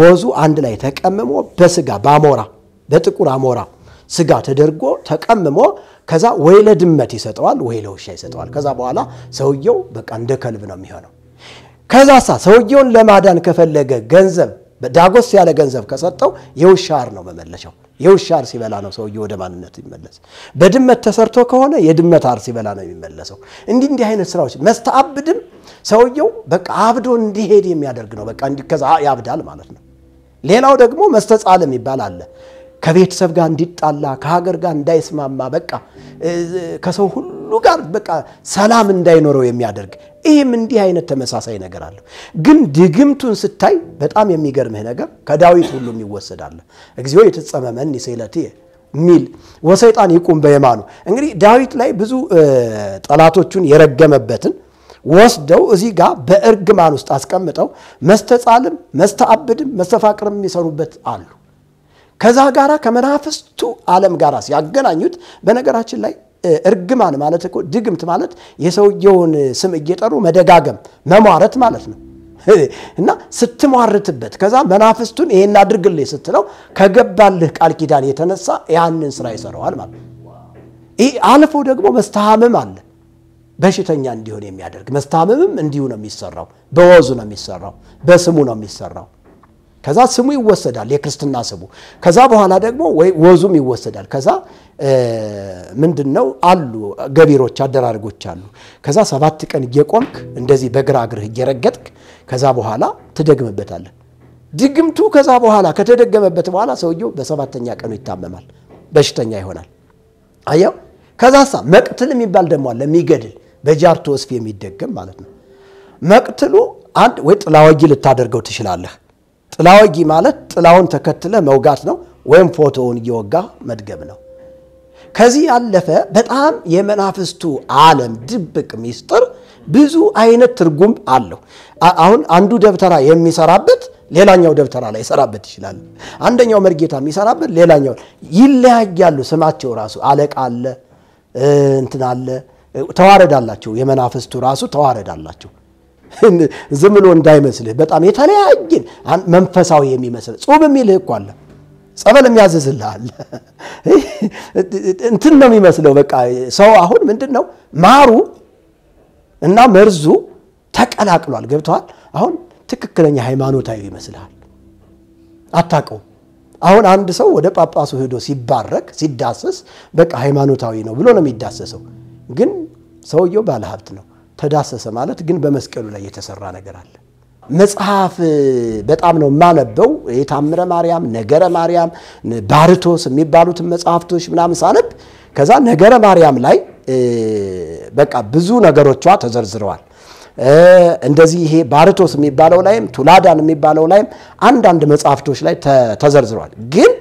ወዙ አንድ ላይ ተቀምሞ በስጋ ባሞራ በጥቁር አሞራ ስጋ ተደርጎ ተቀምሞ ከዛ ወይ ለድመት ይሰጠዋል ወይ ለውሻ ይሰጠዋል ከዛ በኋላ ሰውየው በቃ እንደ ከልብ ነው የሚሆነው ከዛሳ ሰውየውን ለማዳን ከፈለገ ገንዘብ በዳጎስ ያለ ገንዘብ ከሰጠው የውሻር ነው መመለሻው የውሻር ሲበላ ነው ሰውየው ወደ ማንነቱ ይመለስ በድመት ተሰርቶ ከሆነ የድመት አር ሲበላ ነው የሚመለሰው እንዲህ አይነት ስራዎች መስተአብድም ሰውየው በቃ አብዶ እንዲሄድ የሚያደርግ ነው በቃ ከዛ ያብዳል ማለት ነው ሌላው ደግሞ መስተጻለም ይባላል ከቤተሰብ ጋር እንዲጣላ ከሀገር ጋር እንዳይስማማ በቃ ከሰው ሁሉ ጋር በቃ ሰላም እንዳይኖረው የሚያደርግ ይሄም እንዲህ አይነት ተመሳሳይ ነገር አለ ግን ድግምቱን ስታይ በጣም የሚገርምህ ነገር ከዳዊት ሁሉ የሚወሰዳል እግዚኦ የተጸመመን ይሰለቲ ሚል ወሰይጣን ይቁም በየማኑ እንግዲህ ዳዊት ላይ ብዙ ጠላቶቹን የረገመበትን ወስደው እዚህ ጋር በእርግማን ውስጥ አስቀምጠው መስተጻልም መስተአብድም መስተፋቅርም የሚሰሩበት አሉ ከዛ ጋራ ከመናፍስቱ ዓለም ጋራ ሲያገናኙት በነገራችን ላይ እርግማን ማለት እኮ ድግምት ማለት የሰውየውን ስም እየጠሩ መደጋገም መሟረት ማለት ነው እና ስትሟርትበት ከዛ መናፍስቱን ይሄን አድርግልኝ ስትለው ከገባልህ ቃል ኪዳን የተነሳ ያንን ስራ ይሰራዋል ማለት ይሄ አልፎ ደግሞ መስተሃመም አለ በሽተኛ እንዲሆን የሚያደርግ መስተሃመምም እንዲሁ ነው የሚሰራው በወዙ ነው የሚሰራው በስሙ ነው የሚሰራው ከዛ ስሙ ይወሰዳል የክርስትና ስሙ ከዛ በኋላ ደግሞ ወይ ወዙም ይወሰዳል ከዛ ምንድነው አሉ ገቢሮች አደራርጎች አሉ ከዛ 7 ቀን እየቆምክ እንደዚህ በግራ እግርህ እየረገጥክ ከዛ በኋላ ትደግምበታለህ ድግምቱ ከዛ በኋላ ከተደገመበት በኋላ ሰውየው በ7ኛ ቀኑ ይታመማል በሽተኛ ይሆናል አየው ከዛሳ መቅትል የሚባል ደግሞ አለ የሚገድል በጃርቶ ወስፍ የሚደገም ማለት ነው መቅትሉ አንድ ወይ ጥላወጊ ልታደርገው ትችላለህ ጥላወጊ ማለት ጥላውን ተከትለ መውጋት ነው ወይም ፎቶውን እየወጋ መድገም ነው ከዚህ ያለፈ በጣም የመናፍስቱ ዓለም ድብቅ ሚስጥር ብዙ አይነት ትርጉም አለው አሁን አንዱ ደብተራ የሚሰራበት ሌላኛው ደብተራ ላይ ይሰራበት ይችላል አንደኛው መርጌታ የሚሰራበት ሌላኛው ይለያያሉ ስማቸው ራሱ አለቃ አለ እንትን አለ ተዋረዳላቸው የመናፍስቱ ራሱ ተዋረዳላቸው ዝም ብሎ እንዳይመስልህ በጣም የተለያየ መንፈሳዊ የሚመስል ጾም የሚልህ እኮ አለ ጸበል የሚያዝዝልሃል እንትን ነው የሚመስለው በቃ ሰው አሁን ምንድነው ማሩ እና መርዙ ተቀላቅሏል ገብቷል አሁን ትክክለኛ ሃይማኖታዊ ይመስላል አታቀው አሁን አንድ ሰው ወደ ጳጳሱ ሄዶ ሲባረክ ሲዳሰስ በቃ ሃይማኖታዊ ነው ብሎ ነው የሚዳሰሰው ግን ሰውየው ባለ ሀብት ነው ተዳሰሰ ማለት ግን በመስቀሉ ላይ የተሰራ ነገር አለ መጽሐፍ በጣም ነው ማነበው የታምረ ማርያም ነገረ ማርያም ባርቶስ የሚባሉት መጽሐፍቶች ምናምን ሳነብ ከዛ ነገረ ማርያም ላይ በቃ ብዙ ነገሮቿ ተዘርዝረዋል እንደዚህ ይሄ ባርቶስ የሚባለው ላይም ቱላዳን የሚባለው ላይም አንድ መጽሐፍቶች ላይ ተዘርዝረዋል ግን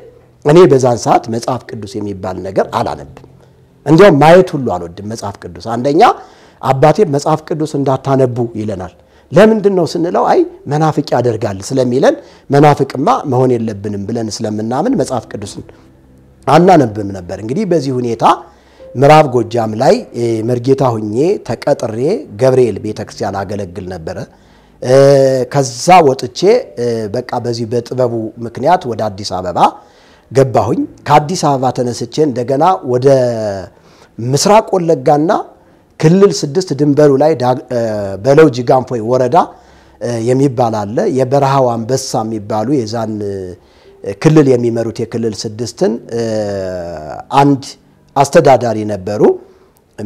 እኔ በዛን ሰዓት መጽሐፍ ቅዱስ የሚባል ነገር አላነብም እንዴው ማየት ሁሉ አልወድም መጽሐፍ ቅዱስ አንደኛ አባቴ መጽሐፍ ቅዱስ እንዳታነቡ ይለናል ለምንድነው ስንለው አይ መናፍቅ ያደርጋል ስለሚለን መናፍቅማ መሆን የለብንም ብለን ስለምናምን መጽሐፍ ቅዱስን አናነብም ነበር እንግዲህ በዚህ ሁኔታ ምዕራብ ጎጃም ላይ መርጌታ ሆኜ ተቀጥሬ ገብርኤል ቤተክርስቲያን አገለግል ነበር ከዛ ወጥቼ በቃ በዚህ በጥበቡ ምክንያት ወደ አዲስ አበባ ገባሁኝ ከአዲስ አበባ ተነስቼ እንደገና ወደ ምስራቅ ወለጋና ክልል 6 ድንበሩ ላይ በለውጂ ጋንፎይ ወረዳ የሚባል አለ የበረሃው አንበሳ የሚባሉ የዛን ክልል የሚመሩት የክልል 6ን አንድ አስተዳዳሪ ነበሩ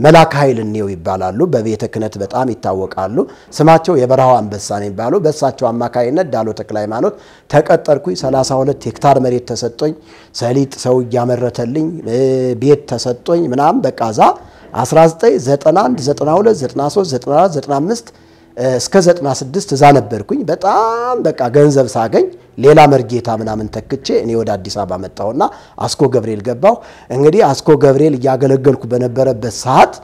መላክ ኃይል ነው ይባላሉ በቤተ ክህነት በጣም ይታወቃሉ ስማቸው የበረሃው አንበሳ ነው ይባላሉ በሳቸው አማካይነት ዳሎ ተክለ ሃይማኖት ተቀጠርኩኝ 32 ሄክታር መሬት ተሰጥቶኝ ሰሊጥ ሰው ያመረተልኝ ቤት ተሰጥቶኝ ምናም በቃዛ 1991 92 93 94 95 እስከ 96 እዛ ነበርኩኝ በጣም በቃ ገንዘብ ሳገኝ ሌላ መርጌታ ምናምን ተክቼ እኔ ወደ አዲስ አበባ መጣውና አስኮ ገብርኤል ገባው እንግዲህ አስኮ ገብርኤል ያገለገልኩ በነበረበት ሰዓት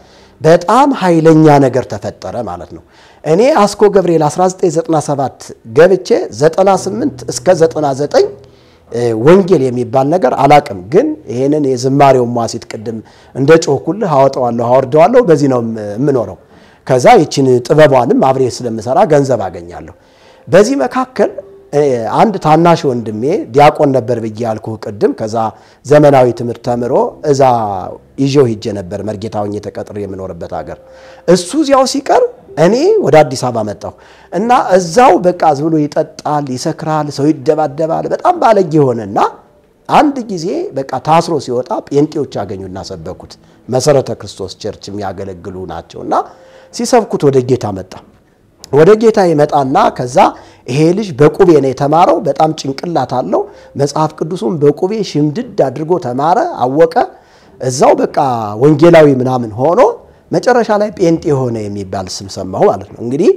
በጣም ኃይለኛ ነገር ተፈጠረ ማለት ነው እኔ አስኮ ገብርኤል 1997 ገብቼ 98 እስከ 99 ወንጌል የሚባል ነገር አላቅም ግን ይሄንን የዝማሬው ማሲት ቅድም እንደ ጮኩልህ አወጣዋለሁ አወርደዋለሁ በዚህ ነው ምኖረው ከዛ ይችን ጥበቧንም አብሬ ስለምሰራ ገንዘብ አገኛለሁ በዚህ መካከል አንድ ታናሽ ወንድሜ ዲያቆን ነበር በያልኩ ቅድም ከዛ ዘመናዊ ትምህርት ተምሮ እዛ ይጆ ሂጄ ነበር መርጌታውኝ ተቀጥሬ የምኖርበት ሀገር እሱ ዚያው ሲቀር እኔ ወደ አዲስ አበባ መጣሁ እና እዛው በቃ ዝብሎ ይጠጣል ይሰክራል ሰው ይደባደባል በጣም ባለጌ ሆነና አንድ ጊዜ በቃ ታስሮ ሲወጣ ጴንጤዎች ያገኙና ሰበኩት መሰረተ ክርስቶስ ቸርች የሚያገለግሉ ናቸውና ሲሰብኩት ወደ ጌታ መጣ ወደ ጌታ ይመጣና ከዛ ይሄ ልጅ በቁቤ ነው የተማረው በጣም ጭንቅላት አለው መጽሐፍ ቅዱስን በቁቤ ሽምድድ አድርጎ ተማረ አወቀ እዛው በቃ ወንጌላዊ ምናምን ሆኖ መጨረሻ ላይ ጴንጤ ሆነ የሚባል ስም ሰማው ማለት ነው እንግዲህ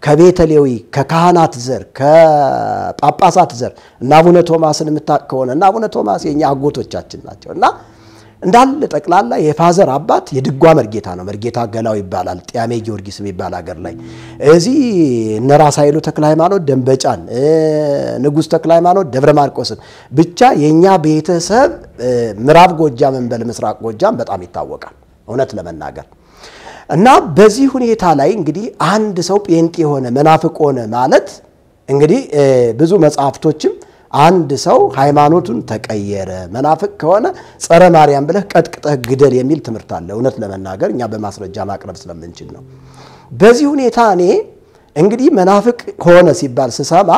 ከቤተሌዊ ከካህናት ዘር ከጳጳሳት ዘር እና አቡነ ቶማስን ምታከውና እና አቡነ ቶማስ የኛ አጎቶቻችን ናቸውና እንዳለ ጠቅላላ የፋዘር አባት የድጓ መርጌታ ነው መርጌታ ገላው ይባላል ጢያሜ ጊዮርጊስ የሚባል ሀገር ላይ እዚ ነራስ ኃይሉ ተክለ ሃይማኖት ደንበጫን ንጉስ ተክለ ሃይማኖት ደብረ ማርቆስን ብቻ የኛ ቤተሰብ ምዕራብ ጎጃም እንበል ምስራቅ ጎጃም በጣም ይታወቃል እውነት ለመናገር እና በዚህ ሁኔታ ላይ እንግዲህ አንድ ሰው ጴንጤ ሆነ መናፍቅ ሆነ ማለት እንግዲህ ብዙ መጽሐፍቶችም አንድ ሰው ሃይማኖቱን ተቀየረ መናፍቅ ከሆነ ጸረ ማርያም ብለህ ቀጥቅጠህ ግደል የሚል ትምህርት አለ እውነት ለመናገር እኛ በማስረጃ ማቅረብ ስለምንችል ነው በዚህ ሁኔታ እኔ እንግዲህ መናፍቅ ሆነ ሲባል ስሰማ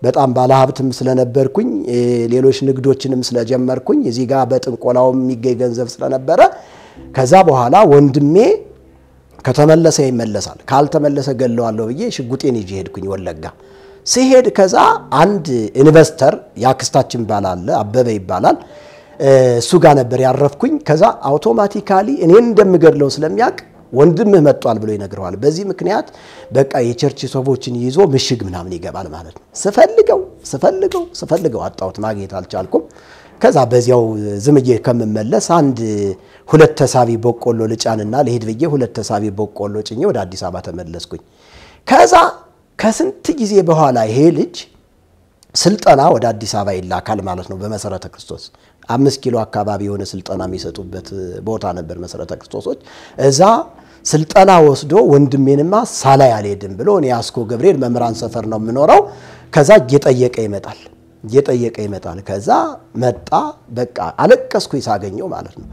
በጣም ባለሀብትም ስለነበርኩኝ ሌሎች ንግዶችንም ስለጀመርኩኝ እዚህ ጋር በጥንቆላው የሚገኝ ገንዘብ ስለነበረ ከዛ በኋላ ወንድሜ ከተመለሰ ይመለሳል ካልተመለሰ ገለዋለሁ ብዬ ሽጉጤን ይዤ ሄድኩኝ ወለጋ ሲሄድ ከዛ አንድ ኢንቨስተር ያክስታችን ባላለ አበበ ይባላል እሱ ጋር ነበር ያረፍኩኝ ከዛ አውቶማቲካሊ እኔን እንደምገድለው ስለሚያቅ ወንድምህ መጥቷል ብሎ ይነግረዋል በዚህ ምክንያት በቃ የቸርች ሰዎችን ይዞ ምሽግ ምናምን ይገባል ማለት ነው ስፈልገው አጣውት ማግኘት አልቻልኩም ከዛ በዚያው ዝምዬ ከመመለስ አንድ ሁለት ተሳቢ በቆሎ ልጫንና ለሄድ ብዬ ሁለት ተሳቢ በቆሎ ጭኜ ወደ አዲስ አበባ ተመለስኩኝ ከዛ ከስንት ጊዜ በኋላ ይሄ ልጅ ስልጣና ወደ አዲስ አበባ ይላካል ማለት ነው በመሰረተ ክርስቶስ 5 ኪሎ አካባቢ የሆነ ስልጣና የሚሰጡበት ቦታ ነበር መሰረተ ክርስቶሶች እዛ ስልጣና ወስዶ ወንድሜንማ ሳላይ አልሄድም ብሎ እኔ አስኮ ገብርኤል መምራን ሰፈር ነው የምኖረው ከዛ እየጠየቀ ይመጣል ከዛ መጣ በቃ አለቀስኩ ይሳገኘው ማለት ነው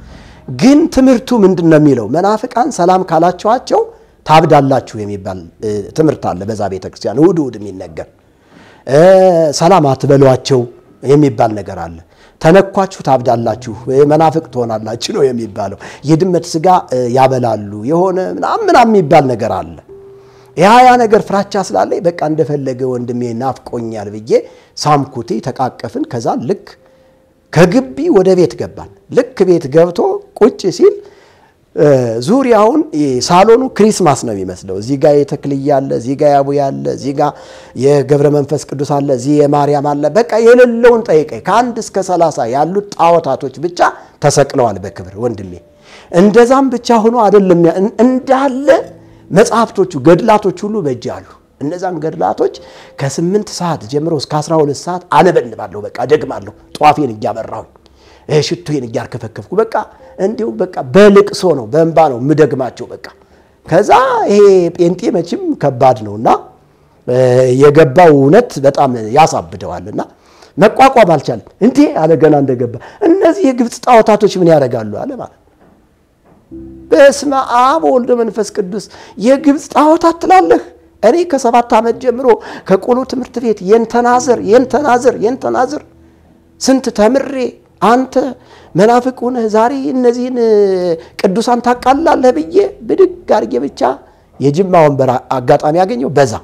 ግን ትምርቱ ምንድነው የሚለው መናፍቃን ሰላም ካላቸዋቸው ታብዳላችሁ የሚባል ትምርት አለ በዛ ቤተ ክርስቲያን ውድ የሚነገር ሰላም አትበሏቸው የሚባል ነገር አለ ተነኳችሁ ታብዳላችሁ መናፍቅ ትሆናላችሁ ነው የሚባለው የድመት ስጋ ያበላሉ የሆነ ምናምን የሚባል ነገር አለ ያ ነገር ፍራቻ ስላለኝ በቃ እንደፈለገ ወንድሜ ናፍቆኛል ብዬ ሳምኩቲ ተቃቀፍን ከዛ ልክ ከግቢ ወደ ቤት ገባን ልክ ቤት ገብቶ ቁጭ ሲል ዙሪያውን ሳሎኑ ክሪስማስ ነው የሚመስለው እዚህ ጋር የተክልያ አለ እዚህ ጋር ያቡ ያለ እዚህ ጋር የገብረ መንፈስ ቅዱስ አለ እዚህ የማርያም አለ በቃ የሌለውን ጠይቀኝ ከአንድ እስከ 30 ያሉት ጣዖታቶች ብቻ ተሰቅለዋል በክብር ወንድሜ እንደዛም ብቻ ሆኖ አይደለም እንዳለ መጽሐፍቶቹ ገድላቶች ሁሉ በእጃሉ እነዛን ገድላቶች ከ8 ሰዓት ጀምሮ እስከ 12 ሰዓት አነበንባለሁ በቃ ደግማለሁ ጧፌን እያበራው ሽቱዬን እያርከፈከፍኩ በቃ እንዲው በቃ በልቅሶ ነው በእንባ ነው ምደግማቸው በቃ ከዛ ይሄ ጴንጤ መቼም ከባድ ነውና የገባው እውነት በጣም ያሳብደዋልና መቋቋም አልቻለም እንዴ አለ ገና እንደገባ እነዚህ የግብጽ ጣዖታቶች ምን ያደርጋሉ አለ ማለት በስመ አብ ወልድ መንፈስ ቅዱስ የግብጽ ጣዖታት ትላለህ እኔ ከ7 ዓመት ጀምሮ ከቆሎ ትምህርት ቤት የንተናዘር ስንት ተምሬ አንተ መናፍቅ ሆነህ ዛሬ እነዚህን ቅዱሳን ታቃላለህ ብዬ ብድግ አርጌ ብቻ የጅማ ወንበር አጋጣሚ ያገኘው በዛ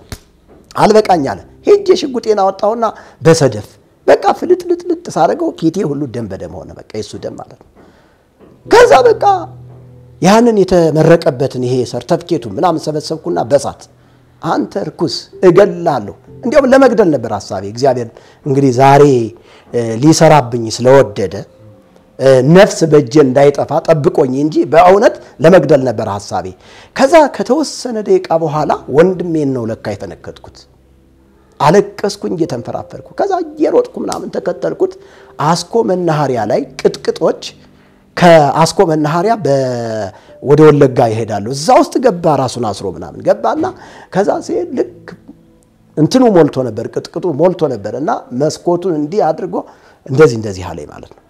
አልበቃኝ አለ ሄጄ ሽጉጤን አወጣውና በሰደፍ በቃ ፍልጥልጥልጥ ሳረገው ኪቴ ሁሉ ደም በደም ሆነ በቃ የሱ ደም ማለት ነው ከዛ በቃ ያንን የተመረቀበትን ይሄ ሰርተፍኬቱ ምናምን ሰበሰብኩና በሳት አንተ ርኩስ እገላለሁ እንዲያውም ለመግደል ነበር ሐሳቤ እግዚአብሔር እንግዲህ ዛሬ ሊሰራብኝ ስለወደደ ነፍስ በእጄ እንዳይጠፋ ጠብቆኝ እንጂ በእውነት ለመግደል ነበር ሐሳቤ ከዛ ከተወሰነ ደቂቃ በኋላ ወንድሜን ነው ለካ የተነከትኩት አለቀስኩኝ እየተንፈራፈርኩ ከዛ እየሮጥኩ ምናምን ተከተልኩት አስኮ መናኸሪያ ላይ ቅጥቅጦች ከአስኮ መናኸሪያ ወደ ወለጋ ይሄዳሉ እዛ ውስጥ ገባ ራሱን አስሮ ምናምን ገባና ከዛ ሲሄድ ልክ እንትኑ ሞልቶ ነበር ቅጥቅጡ ሞልቶ ነበርና መስኮቱን እንዲህ አድርጎ እንደዚህ አለኝ ማለት ነው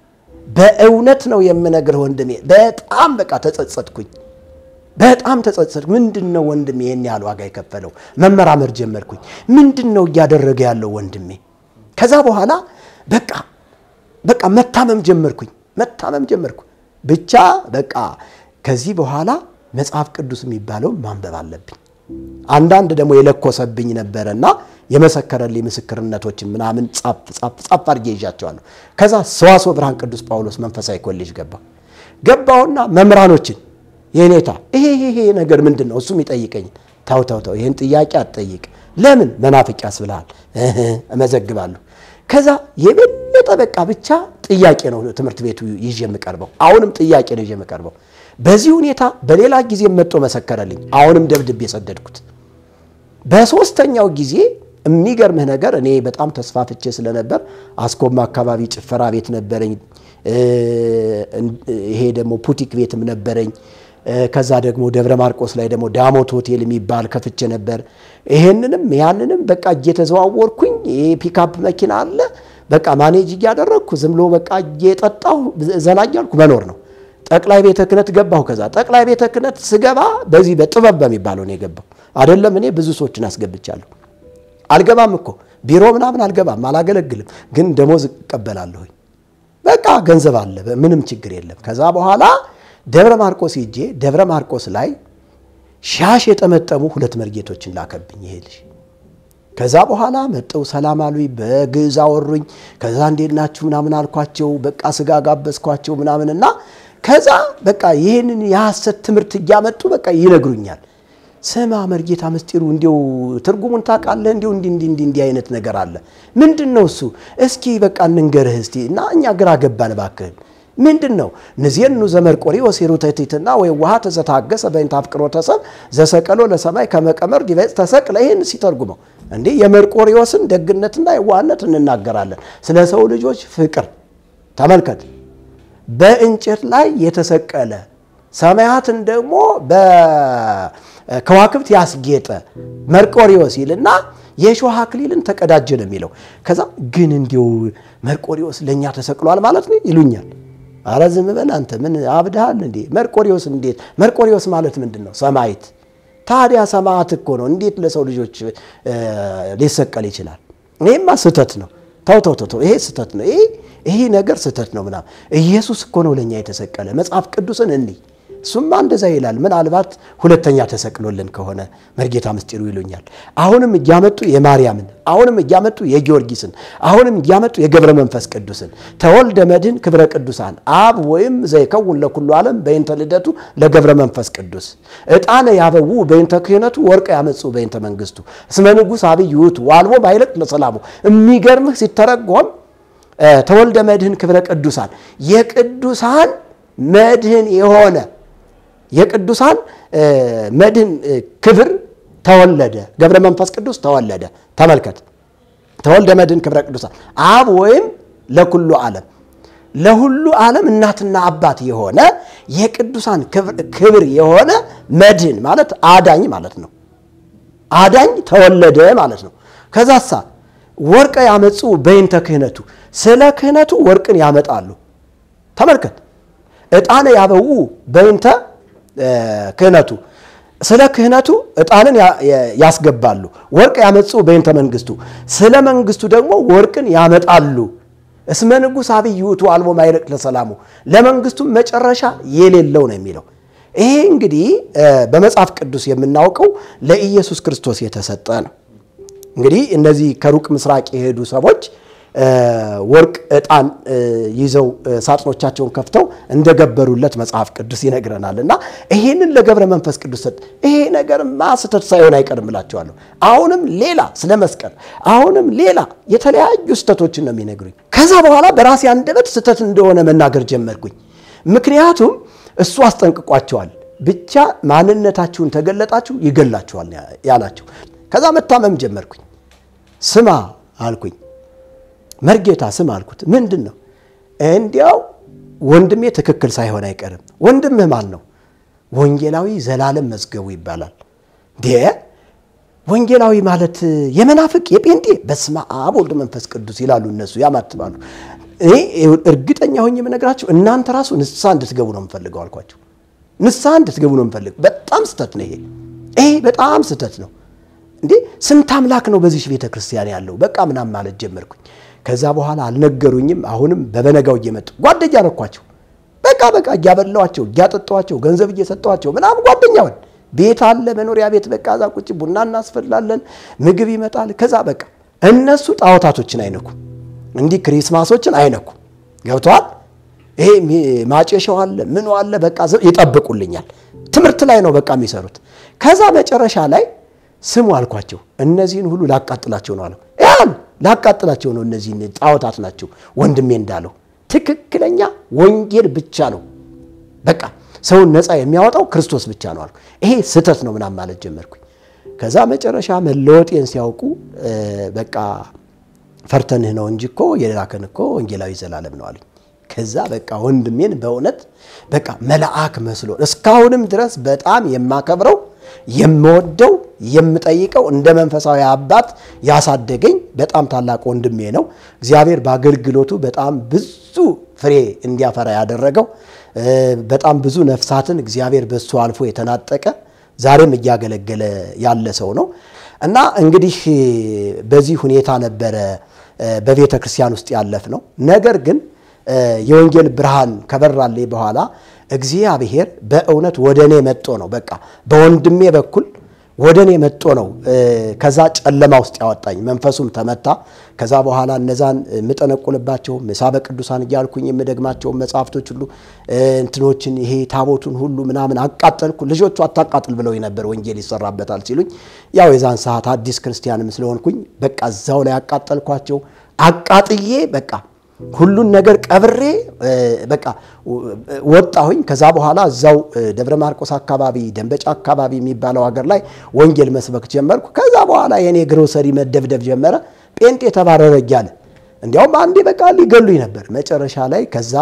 በእውነት ነው የምነግርህ ወንድሜ በጣም በቃ ተጸጸትኩኝ በጣም ተጸጸትኩ ምንድነው ወንድሜ የኔ ያሉ ዋጋ የከፈለው መመራመር ጀመርኩኝ ምንድነው ያደረገ ያለው ወንድሜ ከዛ በኋላ በቃ መታመም ጀመርኩ ብቻ በቃ ከዚህ በኋላ መጽሐፍ ቅዱስ የሚባለው ማንበብ አለብኝ አንዳንድ ደግሞ የለኮሰብኝ ነበርና የመሰከረልኝ ምስክርነቶችን ምናምን ጻፍ አርጌ ይዣቸዋለሁ ከዛ ሰዋስወ ብርሃን ቅዱስ ጳውሎስ መንፈሳዊ ኮሌጅ ገባውና መምራኖችን የኔታ ይሄ ነገር ምንድነው እሱም ይጠይቀኝ ታው ይሄን ጥያቄ አትጠይቅ ለምን መናፍቅ ያስብላል እመዘግባለሁ ከዛ የበለጠ በቃ ብቻ ጥያቄ ነው ትምህርት ቤቱ ይዤ የምቀርበው አሁንም ጥያቄ ነው ይዤ የምቀርበው በዚህ ሁኔታ በሌላ ጊዜ መጥቶ መሰከረልኝ አሁንም ደብድቤ ሰደድኩት በሶስተኛው ጊዜ የሚገርምህ ነገር እኔ በጣም ተስፋፍቼ ስለነበር አስኮማ አካባቢ ጭፈራ ቤት ነበረኝ ይሄ ደግሞ ፑቲክ ቤትም ነበረኝ ከዛ ደግሞ ደብረ ማርቆስ ላይ ደግሞ ዳሞት ሆቴል የሚባል ከፍቼ ነበር ይሄንንም ያንንም በቃ እየተዘዋወርኩኝ ፒካፕ መኪና አለ በቃ ማኔጅ ያደረኩ ዝምሎ በቃ እየጠጣው ዘናጃልኩ መኖር ነው ጠቅላይ ቤተ ክህነት ገባው ከዛ ጠቅላይ ቤተ ክህነት ስገባ በዚህ በጥበብ በሚባለው ነው የገባው አይደለም እኔ ብዙ ሰዎችን አስገብቻለሁ አልገባም እኮ ቢሮ ምናምን አልገባም አላገለግልም ግን ደሞዝ እቀበላለሁ በቃ ገንዘብ አለ ምንም ችግር የለም ከዛ በኋላ ደብረ ማርቆስ ሂጄ ደብረ ማርቆስ ላይ ሻሽ የጠመጠሙ ሁለት መርጌቶችን ላከብኝ ይሄልሽ ከዛ በኋላ መጣው ሰላም አሉኝ በግዕዝ አወሩኝ ከዛ እንዴናችሁ ምናምን አልኳቸው በቃ ስጋ ጋበስኳቸው ምናምንና ከዛ በቃ ይሄንን ያሐሰት ትምህርት ያመጡ በቃ ይነግሩኛል ሰማ መርጌታ መስጢሩ እንዴው ትርጉሙን ታቃለህ እንዴው እንዲ አይነት ነገር አለ ምንድነው እሱ እስኪ በቃ እንንገርህ እስቲ እና እኛ ግራ ገባን ባከን ምንድነው ነዚየኑ ዘመርቆሪ ወሲሩተቲትና ወይ ዋሃ ተዘታገሰ በእንታፍቅሮተ ሰብ ዘሰቀሎ ለሰማይ ከመቀመር ዲበጽ ተሰቅለ ይሄን ሲተርጉመው እንዴ የመርቆሪዎስን ደግነትና የዋህነት እንናገራለን ስለ ሰው ልጆች ፍቅር ተመልከት በእንጨት ላይ የተሰቀለ ሰማያትን ደግሞ በከዋክብት ያስጌጠ መርቆሪዎስ ይልና የሾህ አክሊልን ተቀዳጀ ነው የሚለው ከዛ ግን እንዴው መርቆሪዎስ ለኛ ተሰቅሏል ማለት ነው ይሉኛል አራዝም በል አንተ ምን አብዳል እንዴ መርቆሪዎስ እንዴት መርቆሪዎስ ማለት ምንድነው ሰማይት ታዲያ ሰማዕት እኮ ነው እንዴት ለሰው ልጆች ሊሰቀል ይችላል እኔማ ስተት ነው ታው ይሄ ስተት ነው ይሄ ነገር ስተት ነው ምናም ኢየሱስ እኮ ነው ለኛ የተሰቀለ መጽሐፍ ቅዱስን እንይ ሱማ እንደዛ ይላል ምን አልባት ሁለተኛ ተሰቅሎልን ከሆነ መርጌታ መስጢሩ ይሉኛል አሁንም ያመጡ የማርያምን አሁንም ያመጡ የጊዮርጊስን አሁንም ያመጡ የገብረ መንፈስ ቅዱስን ተወልደ መድን ክብረ ቅዱሳን አብ ወይም ዘይከውን ለኩሉ ዓለም በእንተ ልደቱ ለገብረ መንፈስ ቅዱስ እጣነ ያበው በእንተ ክህነቱ ወርቅ ያመጹ በእንተ መንግስቱ እስመ ንጉስ አብዩት ዋልቦ ባይለቅ ለሰላሙ የሚገርምህ ሲተረጎም ተወልደ መድን ክብረ ቅዱሳን የቅዱሳን መድህን የሆነ የቅዱሳን መድህን ክብር ተወለደ ገብረ መንፈስ ቅዱስ ተወለደ ተመልከት ተወልደ መድህን ክብረ ቅዱሳን አብ ወይም ለሁሉ ዓለም እናትና አባት የሆነ የቅዱሳን ክብር የሆነ መድህን ማለት አዳኝ ማለት ነው አዳኝ ተወለደ ማለት ነው ከዛሳ ወርቅ ያመጹ በእንተ ክህነቱ ስለ ክህነቱ ወርቅን ያመጣሉ ተመልከት እጣነ ያበው በእንተ ክህነቱ ስለ ክህነቱ እጣንን ያስገባሉ ወርቅ ያመጹ በእንተ መንግስቱ ስለ መንግስቱ ደግሞ ወርቅን ያመጣሉ እስመ ንጉሥ አብይ ውእቱ አልቦ ማይረቅ ለሰላሙ ለመንግስቱ መጨረሻ የሌለው ነው የሚለው። ይሄ እንግዲህ በመጽሐፍ ቅዱስ የምናውቀው ለኢየሱስ ክርስቶስ የተሰጠ ነው። እንግዲህ እነዚህ ከሩቅ ምስራቅ የሄዱ ሰዎች ወርቅ ዕጣን ይዘው ሳጥኖቻቸውን ከፍተው እንደገበሩለት መጽሐፍ ቅዱስ ይነግረናልና ይሄንን ለገብረ መንፈስ ቅዱስ ሰጥ። ይሄ ነገር ማስተት ሳይሆን አይቀርምላቸዋለሁ። አሁንም ሌላ ስለ መስቀል አሁንም ሌላ የተለያዩ ስተቶችን ነው የሚነግሩኝ። ከዛ በኋላ በራሴ አንደበት ስተት እንደሆነ መናገር ጀመርኩኝ። ምክንያቱም እሱ አስጠንቅቋቸዋል። ብቻ ማንነታችሁን ተገለጣችሁ ይገላችኋል ያላችሁ። ከዛ መታመም ጀመርኩኝ። ስማ አልኩኝ። መርጌታ ስም አልኩት። ምንድነው? እንዲያው ወንድሜ ትክክል ሳይሆን አይቀርም። ወንድምህ ማን ነው? ወንጌላዊ ዘላለም መዝገቡ ይባላል። ወንጌላዊ ማለት የመናፍቅ የጴንጤ? በስመ አብ ወልድ መንፈስ ቅዱስ ይላሉ እነሱ ያማትባሉ። እኔ እርግጠኛ ሆኜ የምነግራችሁ እናንተ ራሱ ንስሐ እንድትገቡ ነው የምፈልገው አልኳቸው። ንስሐ እንድትገቡ ነው የምፈልገው። በጣም ስተት ነው ይሄ በጣም ስተት ነው። እንዴ ስንት አምላክ ነው በዚህ ቤተክርስቲያን ያለው? በቃ ምናምን ማለት ጀመርኩኝ። ከዛ በኋላ አልነገሩኝም። አሁንም በበነጋው እየመጡ ጓደኛ ረኳቸው። በቃ እያበላዋቸው እያጠጣዋቸው ገንዘብ እየሰጠዋቸው ምናምን ጓደኛውን ቤት አለ መኖሪያ ቤት በቃ እዛ ቁጭ ቡና እናስፈላለን፣ ምግብ ይመጣል። ከዛ በቃ እነሱ ጣዖታቶችን አይነኩ፣ እንዲህ ክሪስማሶችን አይነኩ። ገብቷል? ይሄ ማጨሻው አለ ምን አለ በቃ ይጠብቁልኛል። ትምህርት ላይ ነው በቃ የሚሰሩት። ከዛ መጨረሻ ላይ ስሙ አልኳቸው። እነዚህን ሁሉ ላቃጥላቸው ነው አለው። ያን ላቃጥላቸው ነው፣ እነዚህ ጣዖታት ናቸው። ወንድሜ እንዳለው ትክክለኛ ወንጌል ብቻ ነው በቃ ሰውን ነፃ የሚያወጣው ክርስቶስ ብቻ ነው አልኩ። ይሄ ስተት ነው ምናምን ማለት ጀመርኩኝ። ከዛ መጨረሻ መለወጤን ሲያውቁ በቃ ፈርተንህ ነው እንጂ እኮ የላከን እኮ ወንጌላዊ ዘላለም ነው አሉኝ። ከዛ በቃ ወንድሜን በእውነት በቃ መልአክ መስሎ እስካሁንም ድረስ በጣም የማከብረው የምወደው የምጠይቀው እንደ መንፈሳዊ አባት ያሳደገኝ በጣም ታላቅ ወንድሜ ነው። እግዚአብሔር በአገልግሎቱ በጣም ብዙ ፍሬ እንዲያፈራ ያደረገው በጣም ብዙ ነፍሳትን እግዚአብሔር በሱ አልፎ የተናጠቀ ዛሬም እያገለገለ ያለ ሰው ነው። እና እንግዲህ በዚህ ሁኔታ ነበረ በቤተ ክርስቲያን ውስጥ ያለፍነው። ነገር ግን የወንጌል ብርሃን ከበራልኝ በኋላ እግዚአብሔር በእውነት ወደኔ መጥቶ ነው በቃ በወንድሜ በኩል ወደኔ መጥቶ ነው ከዛ ጨለማ ውስጥ ያወጣኝ። መንፈሱም ተመታ። ከዛ በኋላ እነዛን ምጠነቁልባቸው መሳበ ቅዱሳን እያልኩኝ የምደግማቸው መጻፍቶች ሁሉ እንትኖችን ይሄ ታቦቱን ሁሉ ምናምን አቃጠልኩ። ልጆቹ አታቃጥል ብለው ነበር ወንጌል ይሰራበታል ሲሉኝ፣ ያው የዛን ሰዓት አዲስ ክርስቲያንም ስለሆንኩኝ በቃ እዛው ላይ አቃጠልኳቸው። አቃጥዬ በቃ ሁሉን ነገር ቀብሬ በቃ ወጣሁኝ። ከዛ በኋላ እዛው ደብረ ማርቆስ አካባቢ ደንበጫ አካባቢ የሚባለው ሀገር ላይ ወንጌል መስበክ ጀመርኩ። ከዛ በኋላ የኔ ግሮሰሪ መደብደብ ጀመረ። ጴንጤ ተባረረ እያለ እንዲያውም አንዴ በቃ ሊገሉኝ ነበር። መጨረሻ ላይ ከዛ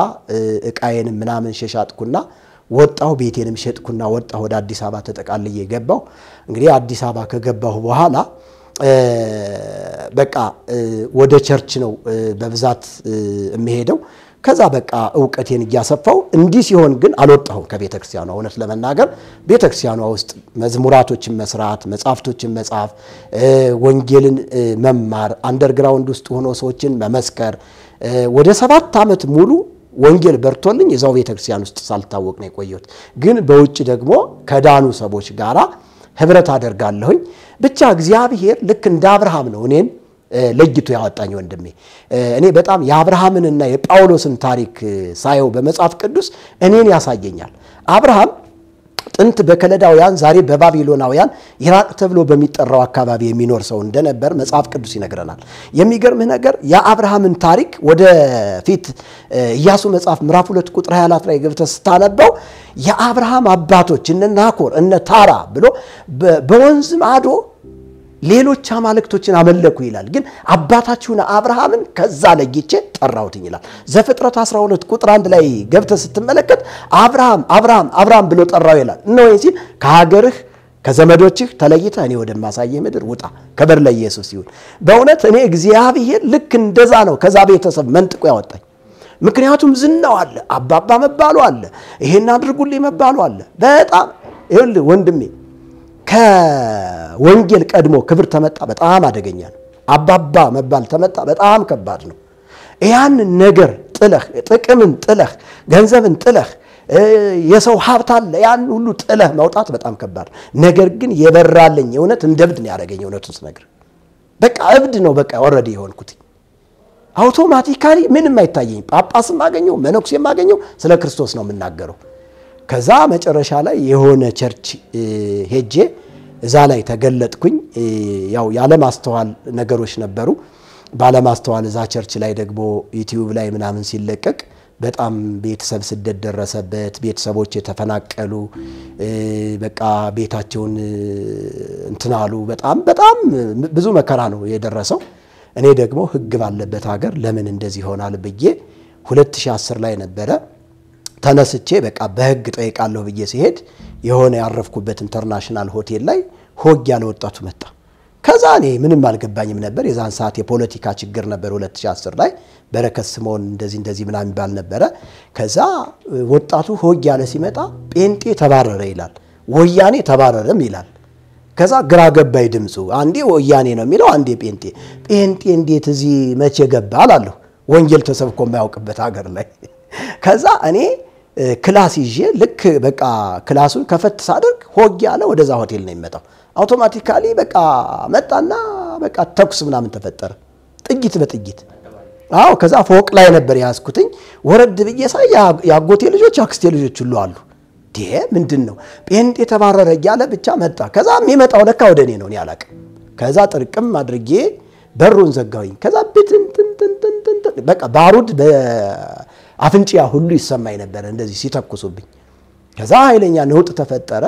እቃዬንም ምናምን ሸሻጥኩና ወጣሁ። ቤቴንም ሸጥኩና ወጣሁ። ወደ አዲስ አበባ ተጠቃልዬ ገባሁ። እንግዲህ አዲስ አበባ ከገባሁ በኋላ በቃ ወደ ቸርች ነው በብዛት የሚሄደው። ከዛ በቃ ዕውቀቴን እያሰፋው እንዲህ ሲሆን ግን አልወጣሁም ከቤተክርስቲያኗ። እውነት ለመናገር ቤተክርስቲያኗ ውስጥ መዝሙራቶችን መስራት፣ መጻፍቶችን መጻፍ፣ ወንጌልን መማር፣ አንደርግራውንድ ውስጥ ሆኖ ሰዎችን መመስከር ወደ 7 ዓመት ሙሉ ወንጌል በርቶልኝ እዛው ቤተክርስቲያን ውስጥ ሳልታወቅ ነው የቆየሁት። ግን በውጭ ደግሞ ከዳኑ ሰዎች ጋራ ህብረት አደርጋለሁኝ። ብቻ እግዚአብሔር ልክ እንደ አብርሃም ነው እኔን ለይቶ ያወጣኝ ወንድሜ። እኔ በጣም የአብርሃምንና የጳውሎስን ታሪክ ሳየው በመጽሐፍ ቅዱስ እኔን ያሳየኛል። አብርሃም ጥንት በከለዳውያን ዛሬ በባቢሎናውያን ኢራቅ ተብሎ በሚጠራው አካባቢ የሚኖር ሰው እንደነበር መጽሐፍ ቅዱስ ይነግረናል። የሚገርምህ ነገር የአብርሃምን ታሪክ ወደ ፊት ኢያሱ መጽሐፍ ምዕራፍ 2 ቁጥር 24 ላይ ገብተህ ስታነበው የአብርሃም አባቶች እነ ናኮር እነ ታራ ብሎ በወንዝ ማዶ ሌሎች አማልክቶችን አመለኩ ይላል። ግን አባታችሁን አብርሃምን ከዛ ለይቼ ጠራውት ይላል። ዘፍጥረት 12 ቁጥር 1 ላይ ገብተህ ስትመለከት አብርሃም አብርሃም አብርሃም ብሎ ጠራው ይላል። ነው እንጂ ከሀገርህ ከዘመዶችህ ተለይተህ እኔ ወደማሳየህ ምድር ውጣ። ከበር ለኢየሱስ ይሁን። በእውነት እኔ እግዚአብሔር ልክ እንደዛ ነው ከዛ ቤተሰብ መንጥቆ ያወጣኝ። ምክንያቱም ዝናው አለ፣ አባባ መባሉ አለ፣ ይሄን አድርጉልኝ መባሉ አለ። በጣም ይኸውልህ ወንድሜ ከወንጌል ቀድሞ ክብር ተመጣ በጣም አደገኛ ነው። አባባ መባል ተመጣ በጣም ከባድ ነው። ያን ነገር ጥለህ ጥቅምን ጥለህ ገንዘብን ጥለህ የሰው ሀብት አለ ያን ሁሉ ጥለህ መውጣት በጣም ከባድ ነገር ግን የበራልኝ እውነት እንደብድ ነው ያደረገኝ እውነቱን ስነግር በቃ እብድ ነው በቃ ኦሬዲ የሆንኩት አውቶማቲካሊ ምንም አይታየኝ ጳጳስም ማገኘው መነኩሴም ማገኘው ስለ ክርስቶስ ነው የምናገረው ከዛ መጨረሻ ላይ የሆነ ቸርች ሄጄ እዛ ላይ ተገለጥኩኝ ያው ያለ ማስተዋል ነገሮች ነበሩ ባለ ማስተዋል እዛ ቸርች ላይ ደግሞ ዩቲዩብ ላይ ምናምን ሲለቀቅ በጣም ቤተሰብ ስደት ደረሰበት ቤተሰቦች የተፈናቀሉ በቃ ቤታቸውን እንትናሉ በጣም ብዙ መከራ ነው የደረሰው እኔ ደግሞ ህግ ባለበት ሀገር ለምን እንደዚህ ሆናል ብዬ 2010 ላይ ነበረ ተነስቼ በቃ በህግ ጠይቃለሁ ብዬ ሲሄድ የሆነ ያረፍኩበት ኢንተርናሽናል ሆቴል ላይ ሆግ ያለ ወጣቱ መጣ ከዛ እኔ ምንም አልገባኝም ነበር የዛን ሰዓት የፖለቲካ ችግር ነበር 2010 ላይ በረከት ስምዖን እንደዚህ ምናምን ይባል ነበር ከዛ ወጣቱ ሆግ ያለ ሲመጣ ጴንጤ ተባረረ ይላል ወያኔ ተባረረም ይላል ከዛ ግራ ገባይ ድምጹ አንዴ ወያኔ ነው የሚለው አንዴ ጴንጤ እንዴት እዚህ መቼ ገባ አላለሁ ወንጌል ተሰብኮ የማያውቅበት ሀገር ላይ ከዛ እኔ ክላስ ይዤ ልክ በቃ ክላሱን ከፈት ሳደርግ ሆግ ያለ ወደዛ ሆቴል ነው የሚመጣው አውቶማቲካሊ በቃ መጣና በቃ ተኩስ ምናምን ተፈጠረ ጥቂት በጥቂት አዎ ከዛ ፎቅ ላይ ነበር ያስኩትኝ ወረድ ብዬ ሳይ ያጎቴ ልጆች አክስቴ ልጆች ሁሉ አሉ ምንድነው ጴንጤ ተባረረ ያለ ብቻ መጣ ከዛ የሚመጣው ለካ ወደኔ ነው እኔ አላቀ ከዛ ጥርቅም አድርጌ በሩን ዘጋውኝ ከዛ በቃ ባሩድ በአፍንጫ ሁሉ ይሰማይ ነበር እንደዚህ ሲተኩሱብኝ ከዛ ኃይለኛ ነውጥ ተፈጠረ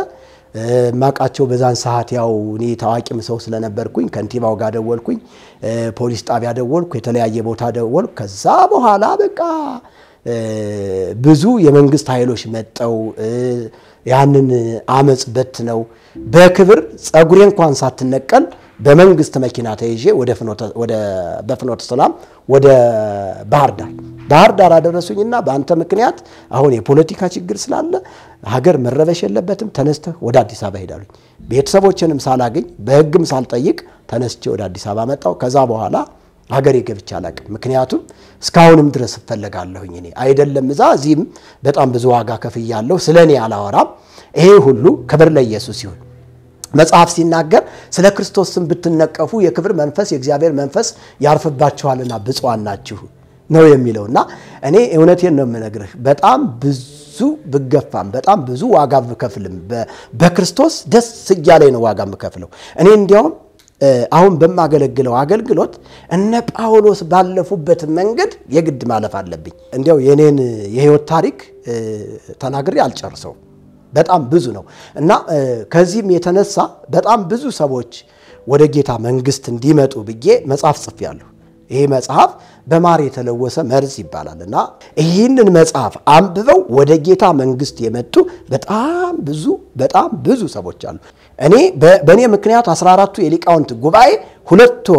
ማቃቸው በዛን ሰዓት ያው እኔ ታዋቂም ሰው ስለነበርኩኝ ከንቲባው ጋር ደወልኩኝ ፖሊስ ጣቢያ ደወልኩ የተለያየ ቦታ ደወልኩ ከዛ በኋላ በቃ ብዙ የመንግስት ኃይሎች መጣው ያንን አመጽ በት ነው በክብር ጸጉሬ እንኳን ሳትነቀል በመንግስት መኪና ተይዤ ወደ በፍኖተ ሰላም ወደ ባህር ዳር አደረሱኝና በአንተ ምክንያት አሁን የፖለቲካ ችግር ስላለ ሀገር መረበሽ የለበትም ተነስተ ወደ አዲስ አበባ ሄዳሉኝ ቤተሰቦችንም ሳላገኝ በህግም ሳልጠይቅ ተነስቼ ወደ አዲስ አበባ መጣው ከዛ በኋላ ሀገሬ ገብቻ አላቅ ምክንያቱም እስካሁንም ድረስ ፈልጋለሁኝ እኔ አይደለም እዛዚህም በጣም ብዙ ዋጋ ከፍያለሁ ስለኔ አላወራም ይሄ ሁሉ ክብር ለኢየሱስ ይሁን መጽሐፍ ሲናገር ስለ ክርስቶስ ስም ብትነቀፉ የክብር መንፈስ የእግዚአብሔር መንፈስ ያርፍባችኋልና ብፁዓን ናችሁ ነው የሚለውና እኔ እውነቴን ነው የምነግርህ በጣም ብዙ ብገፋም በጣም ብዙ ዋጋ ብከፍልም በክርስቶስ ደስ ይያለኝ ነው ዋጋ ብከፍለው እኔ እንዲያውም አሁን በማገለግለው አገልግሎት እነ ጳውሎስ ባለፉበት መንገድ የግድ ማለፍ አለብኝ እንዲያው የኔን የህይወት ታሪክ ተናግሬ አልጨርሰው በጣም ብዙ ነው እና ከዚህም የተነሳ በጣም ብዙ ሰዎች ወደ ጌታ መንግስት እንዲመጡ ብዬ መጽሐፍ ጽፌያለሁ ይሄ መጽሐፍ በማር የተለወሰ መርዝ ይባላልና ይሄንን መጽሐፍ አንብበው ወደ ጌታ መንግስት የመጡ በጣም ብዙ ሰዎች አሉ እኔ በእኔ ምክንያት 14ቱ የሊቃውንት ጉባኤ 2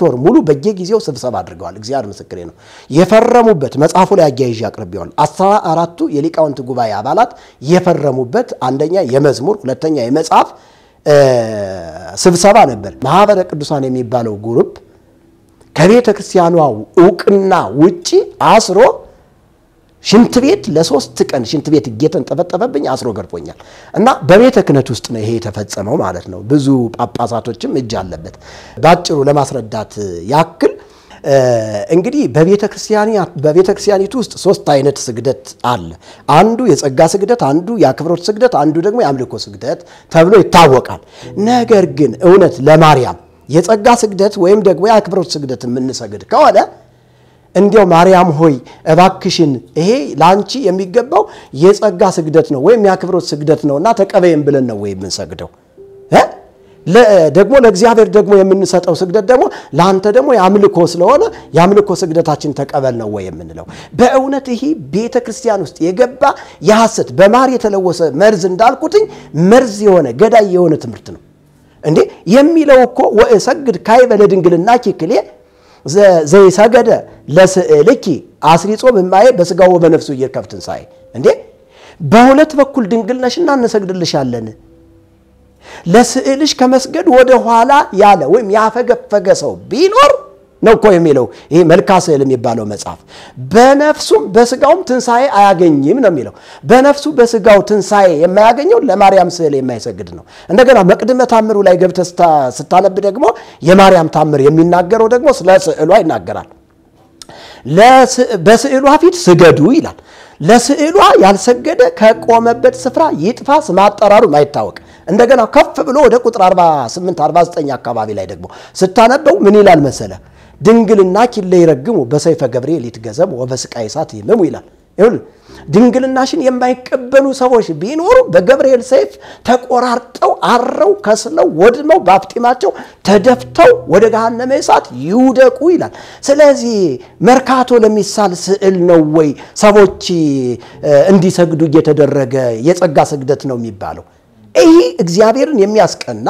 ወር ሙሉ በየጊዜው ስብሰባ አድርገዋል እግዚአብሔር ምስክሬ ነው የፈረሙበት መጽሐፉ ላይ አያይዤ አቅርቤዋል 14ቱ የሊቃውንት ጉባኤ አባላት የፈረሙበት አንደኛ የመዝሙር ሁለተኛ የመጽሐፍ ስብሰባ ነበር ማህበረ ቅዱሳን የሚባለው ግሩፕ ከቤተ ክርስቲያኗ ዕውቅና ውጪ አስሮ ሽንት ቤት ለ3 ቀን ሽንት ቤት እየተንጠበጠበብኝ አስሮ ገርፎኛል እና በቤተ ክህነት ውስጥ ነው ይሄ የተፈጸመው ማለት ነው ብዙ ጳጳሳቶችም እጅ አለበት ባጭሩ ለማስረዳት ያክል እንግዲህ በቤተ ክርስቲያኒቱ ውስጥ 3 አይነት ስግደት አለ አንዱ የጸጋ ስግደት አንዱ የአክብሮት ስግደት አንዱ ደግሞ የአምልኮ ስግደት ተብሎ ይታወቃል ነገር ግን እውነት ለማርያም የጸጋ ስግደት ወይም ደግሞ የአክብሮት ስግደት የምንሰግድ ከሆነ እንዲያው ማርያም ሆይ እባክሽን ይሄ ላንቺ የሚገባው የጸጋ ስግደት ነው ወይም የአክብሮት ስግደት ነውና ተቀበይም ብለን ነው ወይ የምንሰግደው ደግሞ ለእግዚአብሔር ደግሞ የምንሰጠው ስግደት ደግሞ ላንተ ደግሞ ያምልኮ ስለሆነ ያምልኮ ስግደታችን ተቀበል ነው ወይ የምንለው በእውነት ይሄ ቤተ ክርስቲያን ውስጥ የገባ የሐሰት በማር የተለወሰ መርዝ እንዳልኩትኝ መርዝ የሆነ ገዳይ የሆነ ትምህርት ነው እንዴ የሚለው እኮ ወእሰግድ ካይበ ለድንግልናኪ ክሌ ዘይ ሰገደ ለስዕልኪ አስሪጾ በማይ በስጋው በነፍሱ ይርከፍትን ሳይ እንዴ በሁለት በኩል ድንግልነሽና እንሰግድልሻለን ለስዕልሽ ከመስገድ ወደ ኋላ ያለ ወይም ያፈገፈገ ሰው ቢኖር ነው እኮ የሚለው ይሄ መልካ ስዕል የሚባለው መጽሐፍ። በነፍሱም በስጋውም ትንሣኤ አያገኝም ነው የሚለው። በነፍሱ በስጋው ትንሣኤ የማያገኘው ለማርያም ስዕል የማይሰግድ ነው። እንደገና መቅድመ ታምሩ ላይ ገብተህ ስታነብ ደግሞ የማርያም ታምር የሚናገረው ደግሞ ስለ ስዕሏ ይናገራል። በስዕሏ ፊት ስገዱ ይላል። ለስዕሏ ያልሰገደ ከቆመበት ስፍራ ይጥፋ፣ ስም አጠራሩ ማይታወቅ። እንደገና ከፍ ብሎ ወደ ቁጥር 48 49 አካባቢ ላይ ደግሞ ስታነበው ምን ይላል መሰለ? ድንግልና ኪለ ይረግሙ በሰይፈ ገብርኤል ይትገዘሙ ወበስቃይ እሳት ይመሙ ይላል። ይሁን ድንግልናሽን የማይቀበሉ ሰዎች ቢኖሩ በገብርኤል ሰይፍ ተቆራርጠው አረው ከስለው ወድመው ባፍጢማቸው ተደፍተው ወደ ገሃነመ እሳት ይውደቁ ይላል። ስለዚህ መርካቶ ለሚሳል ስዕል ነው ወይ ሰዎች እንዲሰግዱ እየተደረገ የጸጋ ስግደት ነው የሚባለው? ይሄ እግዚአብሔርን የሚያስቀና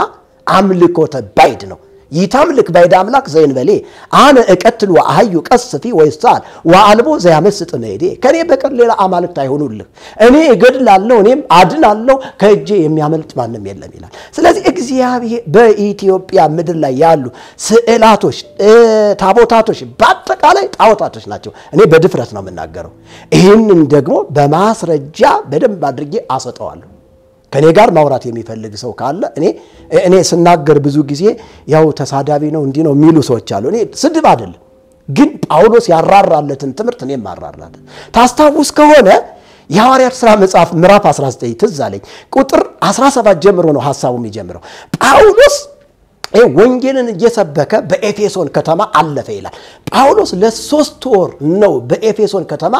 አምልኮተ ባይድ ነው። ይታምልክ ባይድ አምላክ ዘይንበሌ አነ እቀትል ወአህዩ ቀስፊ ወይሳል ወአልቦ ዘያመስጥ ነይዴ። ከኔ በቀር ሌላ አማልክት አይሆኑልህ፣ እኔ እገድላለሁ እኔም አድናለሁ፣ ከእጄ የሚያመልጥ ማንም የለም ይላል። ስለዚህ እግዚአብሔር በኢትዮጵያ ምድር ላይ ያሉ ስዕላቶች፣ ታቦታቶች በአጠቃላይ ጣዖታቶች ናቸው። እኔ በድፍረት ነው የምናገረው። ይህንን ደግሞ በማስረጃ በደንብ አድርጌ አሰጠዋለሁ። ከኔ ጋር ማውራት የሚፈልግ ሰው ካለ እኔ ስናገር ብዙ ጊዜ ያው ተሳዳቢ ነው እንዲህ ነው የሚሉ ሰዎች አሉ። እኔ ስድብ አይደለም፣ ግን ጳውሎስ ያራራለትን ትምህርት እኔም ማራራለሁ። ታስታውስ ከሆነ የሐዋርያት ሥራ መጽሐፍ ምዕራፍ 19 ትዝ አለኝ ቁጥር 17 ጀምሮ ነው ሐሳቡ የሚጀምረው። ጳውሎስ ወንጌልን እየሰበከ በኤፌሶን ከተማ አለፈ ይላል። ጳውሎስ ለ3 ወር ነው በኤፌሶን ከተማ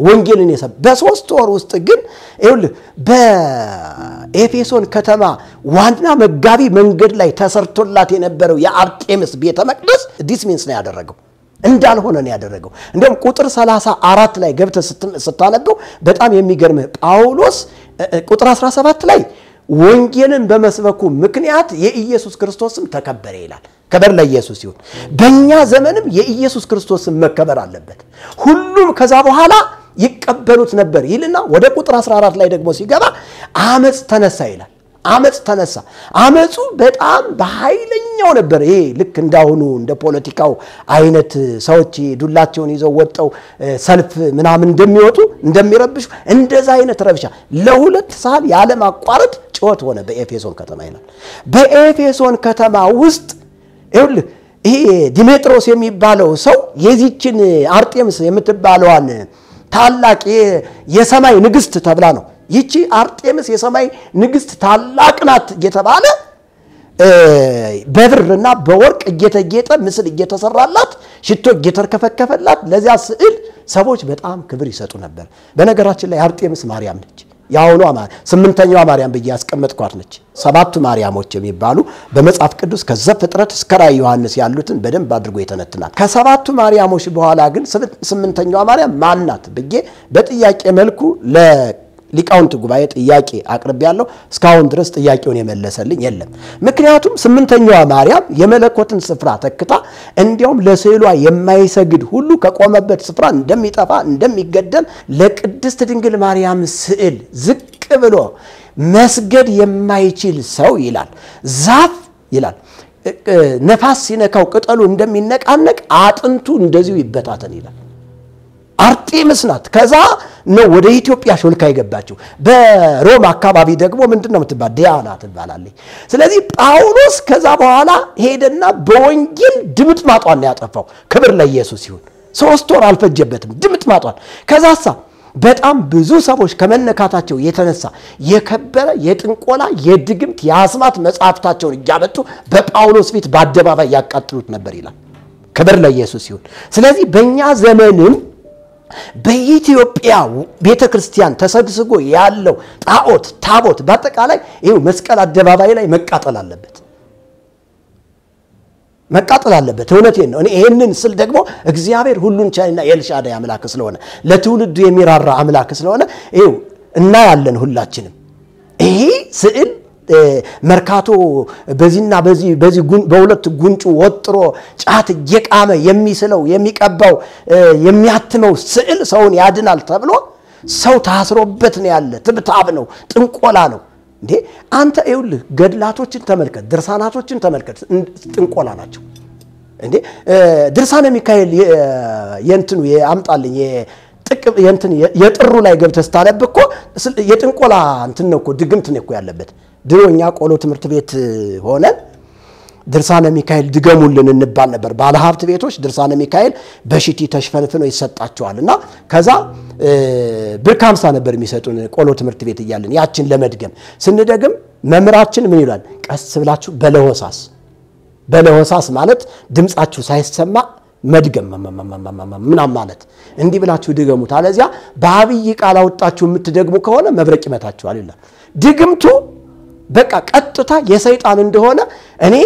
ወንጌልን የሰበከ። በ3 ወር ውስጥ ግን ይኸውልህ በኤፌሶን ከተማ ዋና መጋቢ መንገድ ላይ ተሰርቶላት የነበረው የአርጤምስ ቤተ መቅደስ ዲስሚንስ ነው ያደረገው፣ እንዳልሆነ ነው ያደረገው። እንደውም ቁጥር 34 ላይ ገብተህ ስታነበው በጣም የሚገርምህ ጳውሎስ ቁጥር 17 ላይ ወንጌልን በመስበኩ ምክንያት የኢየሱስ ክርስቶስም ተከበረ ይላል። ከበር ለኢየሱስ ይሁን። በእኛ ዘመንም የኢየሱስ ክርስቶስም መከበር አለበት። ሁሉም ከዛ በኋላ ይቀበሉት ነበር ይልና ወደ ቁጥር 14 ላይ ደግሞ ሲገባ አመጽ ተነሳ ይላል። አመጽ ተነሳ። አመጹ በጣም በኃይለኛው ነበር። ይሄ ልክ እንዳሁኑ እንደ ፖለቲካው አይነት ሰዎች ዱላቸውን ይዘው ወጣው ሰልፍ ምናምን እንደሚወጡ እንደሚረብሹ እንደዛ አይነት ረብሻ ለሁለት ሰዓት ያለ ማቋረጥ ጮት ሆነ በኤፌሶን ከተማ ይላል። በኤፌሶን ከተማ ውስጥ ይሄ ዲሜጥሮስ የሚባለው ሰው የዚችን አርጤምስ የምትባለዋን ታላቅ የሰማይ ንግስት ተብላ ነው። ይቺ አርጤምስ የሰማይ ንግስት ታላቅ ናት እየተባለ በብርና በወርቅ እየተጌጠ ምስል እየተሰራላት ሽቶ እየተርከፈከፈላት ለዚያ ስዕል ሰዎች በጣም ክብር ይሰጡ ነበር። በነገራችን ላይ አርጤምስ ማርያም ነች። ያውኑ ስምንተኛዋ ማርያም ብዬ ያስቀመጥኳት ነች። ሰባቱ ማርያሞች የሚባሉ በመጽሐፍ ቅዱስ ከዘፍጥረት እስከ ራዕየ ዮሐንስ ያሉትን በደንብ አድርጎ ይተነትናል። ከሰባቱ ማርያሞች በኋላ ግን ስምንተኛዋ ማርያም ማን ናት ብዬ በጥያቄ መልኩ ሊቃውንት ጉባኤ ጥያቄ አቅርቤያለሁ። እስካሁን ድረስ ጥያቄውን የመለሰልኝ የለም። ምክንያቱም ስምንተኛዋ ማርያም የመለኮትን ስፍራ ተክታ እንዲያውም ለስዕሏ የማይሰግድ ሁሉ ከቆመበት ስፍራ እንደሚጠፋ እንደሚገደል ለቅድስት ድንግል ማርያም ስዕል ዝቅ ብሎ መስገድ የማይችል ሰው ይላል ዛፍ ይላል ነፋስ ሲነካው ቅጠሉ እንደሚነቃነቅ አጥንቱ እንደዚሁ ይበታተን ይላል። አርጤምስ ናት። ከዛ ነው ወደ ኢትዮጵያ ሾልካ የገባችው። በሮም አካባቢ ደግሞ ምንድነው የምትባል ዲያና ትባላለች። ስለዚህ ጳውሎስ ከዛ በኋላ ሄደና በወንጌል ድምጥ ማጧን ያጠፋው። ክብር ለኢየሱስ ይሁን። 3 ወር አልፈጀበትም ድምጥ ማጧን። ከዛሳ በጣም ብዙ ሰዎች ከመነካታቸው የተነሳ የከበረ የጥንቆላ የድግምት የአስማት መጻሕፍታቸውን እያመጡ በጳውሎስ ፊት በአደባባይ ያቃጥሉት ነበር ይላል። ክብር ለኢየሱስ ይሁን። ስለዚህ በእኛ ዘመንም በኢትዮጵያ ቤተክርስቲያን ተሰግስጎ ያለው ጣዖት ታቦት በአጠቃላይ ይሄው መስቀል አደባባይ ላይ መቃጠል አለበት። እውነቴን ነው። እኔ ይሄንን ስል ደግሞ እግዚአብሔር ሁሉን ቻይና ኤልሻዳይ አምላክ ስለሆነ ለትውልዱ የሚራራ አምላክ ስለሆነ ይሄው እና ያለን ሁላችንም ይሄ ስዕል መርካቶ በዚህና በዚህ በሁለት ጉንጩ ወጥሮ ጫት እየቃመ የሚስለው የሚቀባው የሚያትመው ስዕል ሰውን ያድናል ተብሎ ሰው ታስሮበት ነው ያለ። ትብታብ ነው፣ ጥንቆላ ነው። እንዴ አንተ ይኸውልህ ገድላቶችን ተመልከት፣ ድርሳናቶችን ተመልከት፣ ጥንቆላ ናቸው። እንዴ ድርሳነ ሚካኤል የእንትኑ ያምጣልኝ የጥቅም የእንትን የጥሩ ላይ ገብተህ ስታነብ እኮ የጥንቆላ እንትን ነው እኮ ድግምት ነው እኮ ያለበት ድሮኛ ቆሎ ትምህርት ቤት ሆነን ድርሳነ ሚካኤል ድገሙልን እንባል ነበር ባለ ሀብት ቤቶች ድርሳነ ሚካኤል በሽቲ ተሽፈንፍኖ ይሰጣቸዋልና ከዛ ብርካምሳ ነበር የሚሰጡን ቆሎ ትምህርት ቤት ይያልን ያችን ለመድገም ስንደግም መምራችን ምን ይላል ቀስ ብላችሁ በለሆሳስ ማለት ድምጻችሁ ሳይሰማ መድገም ምናም ማለት እንዲህ ብላችሁ ድገሙት አለዚያ በአብይ ቃል አውጣችሁ የምትደግሙ ከሆነ መብረቅ ይመታችኋል ይላል ድግምቱ በቃ ቀጥታ የሰይጣን እንደሆነ እኔ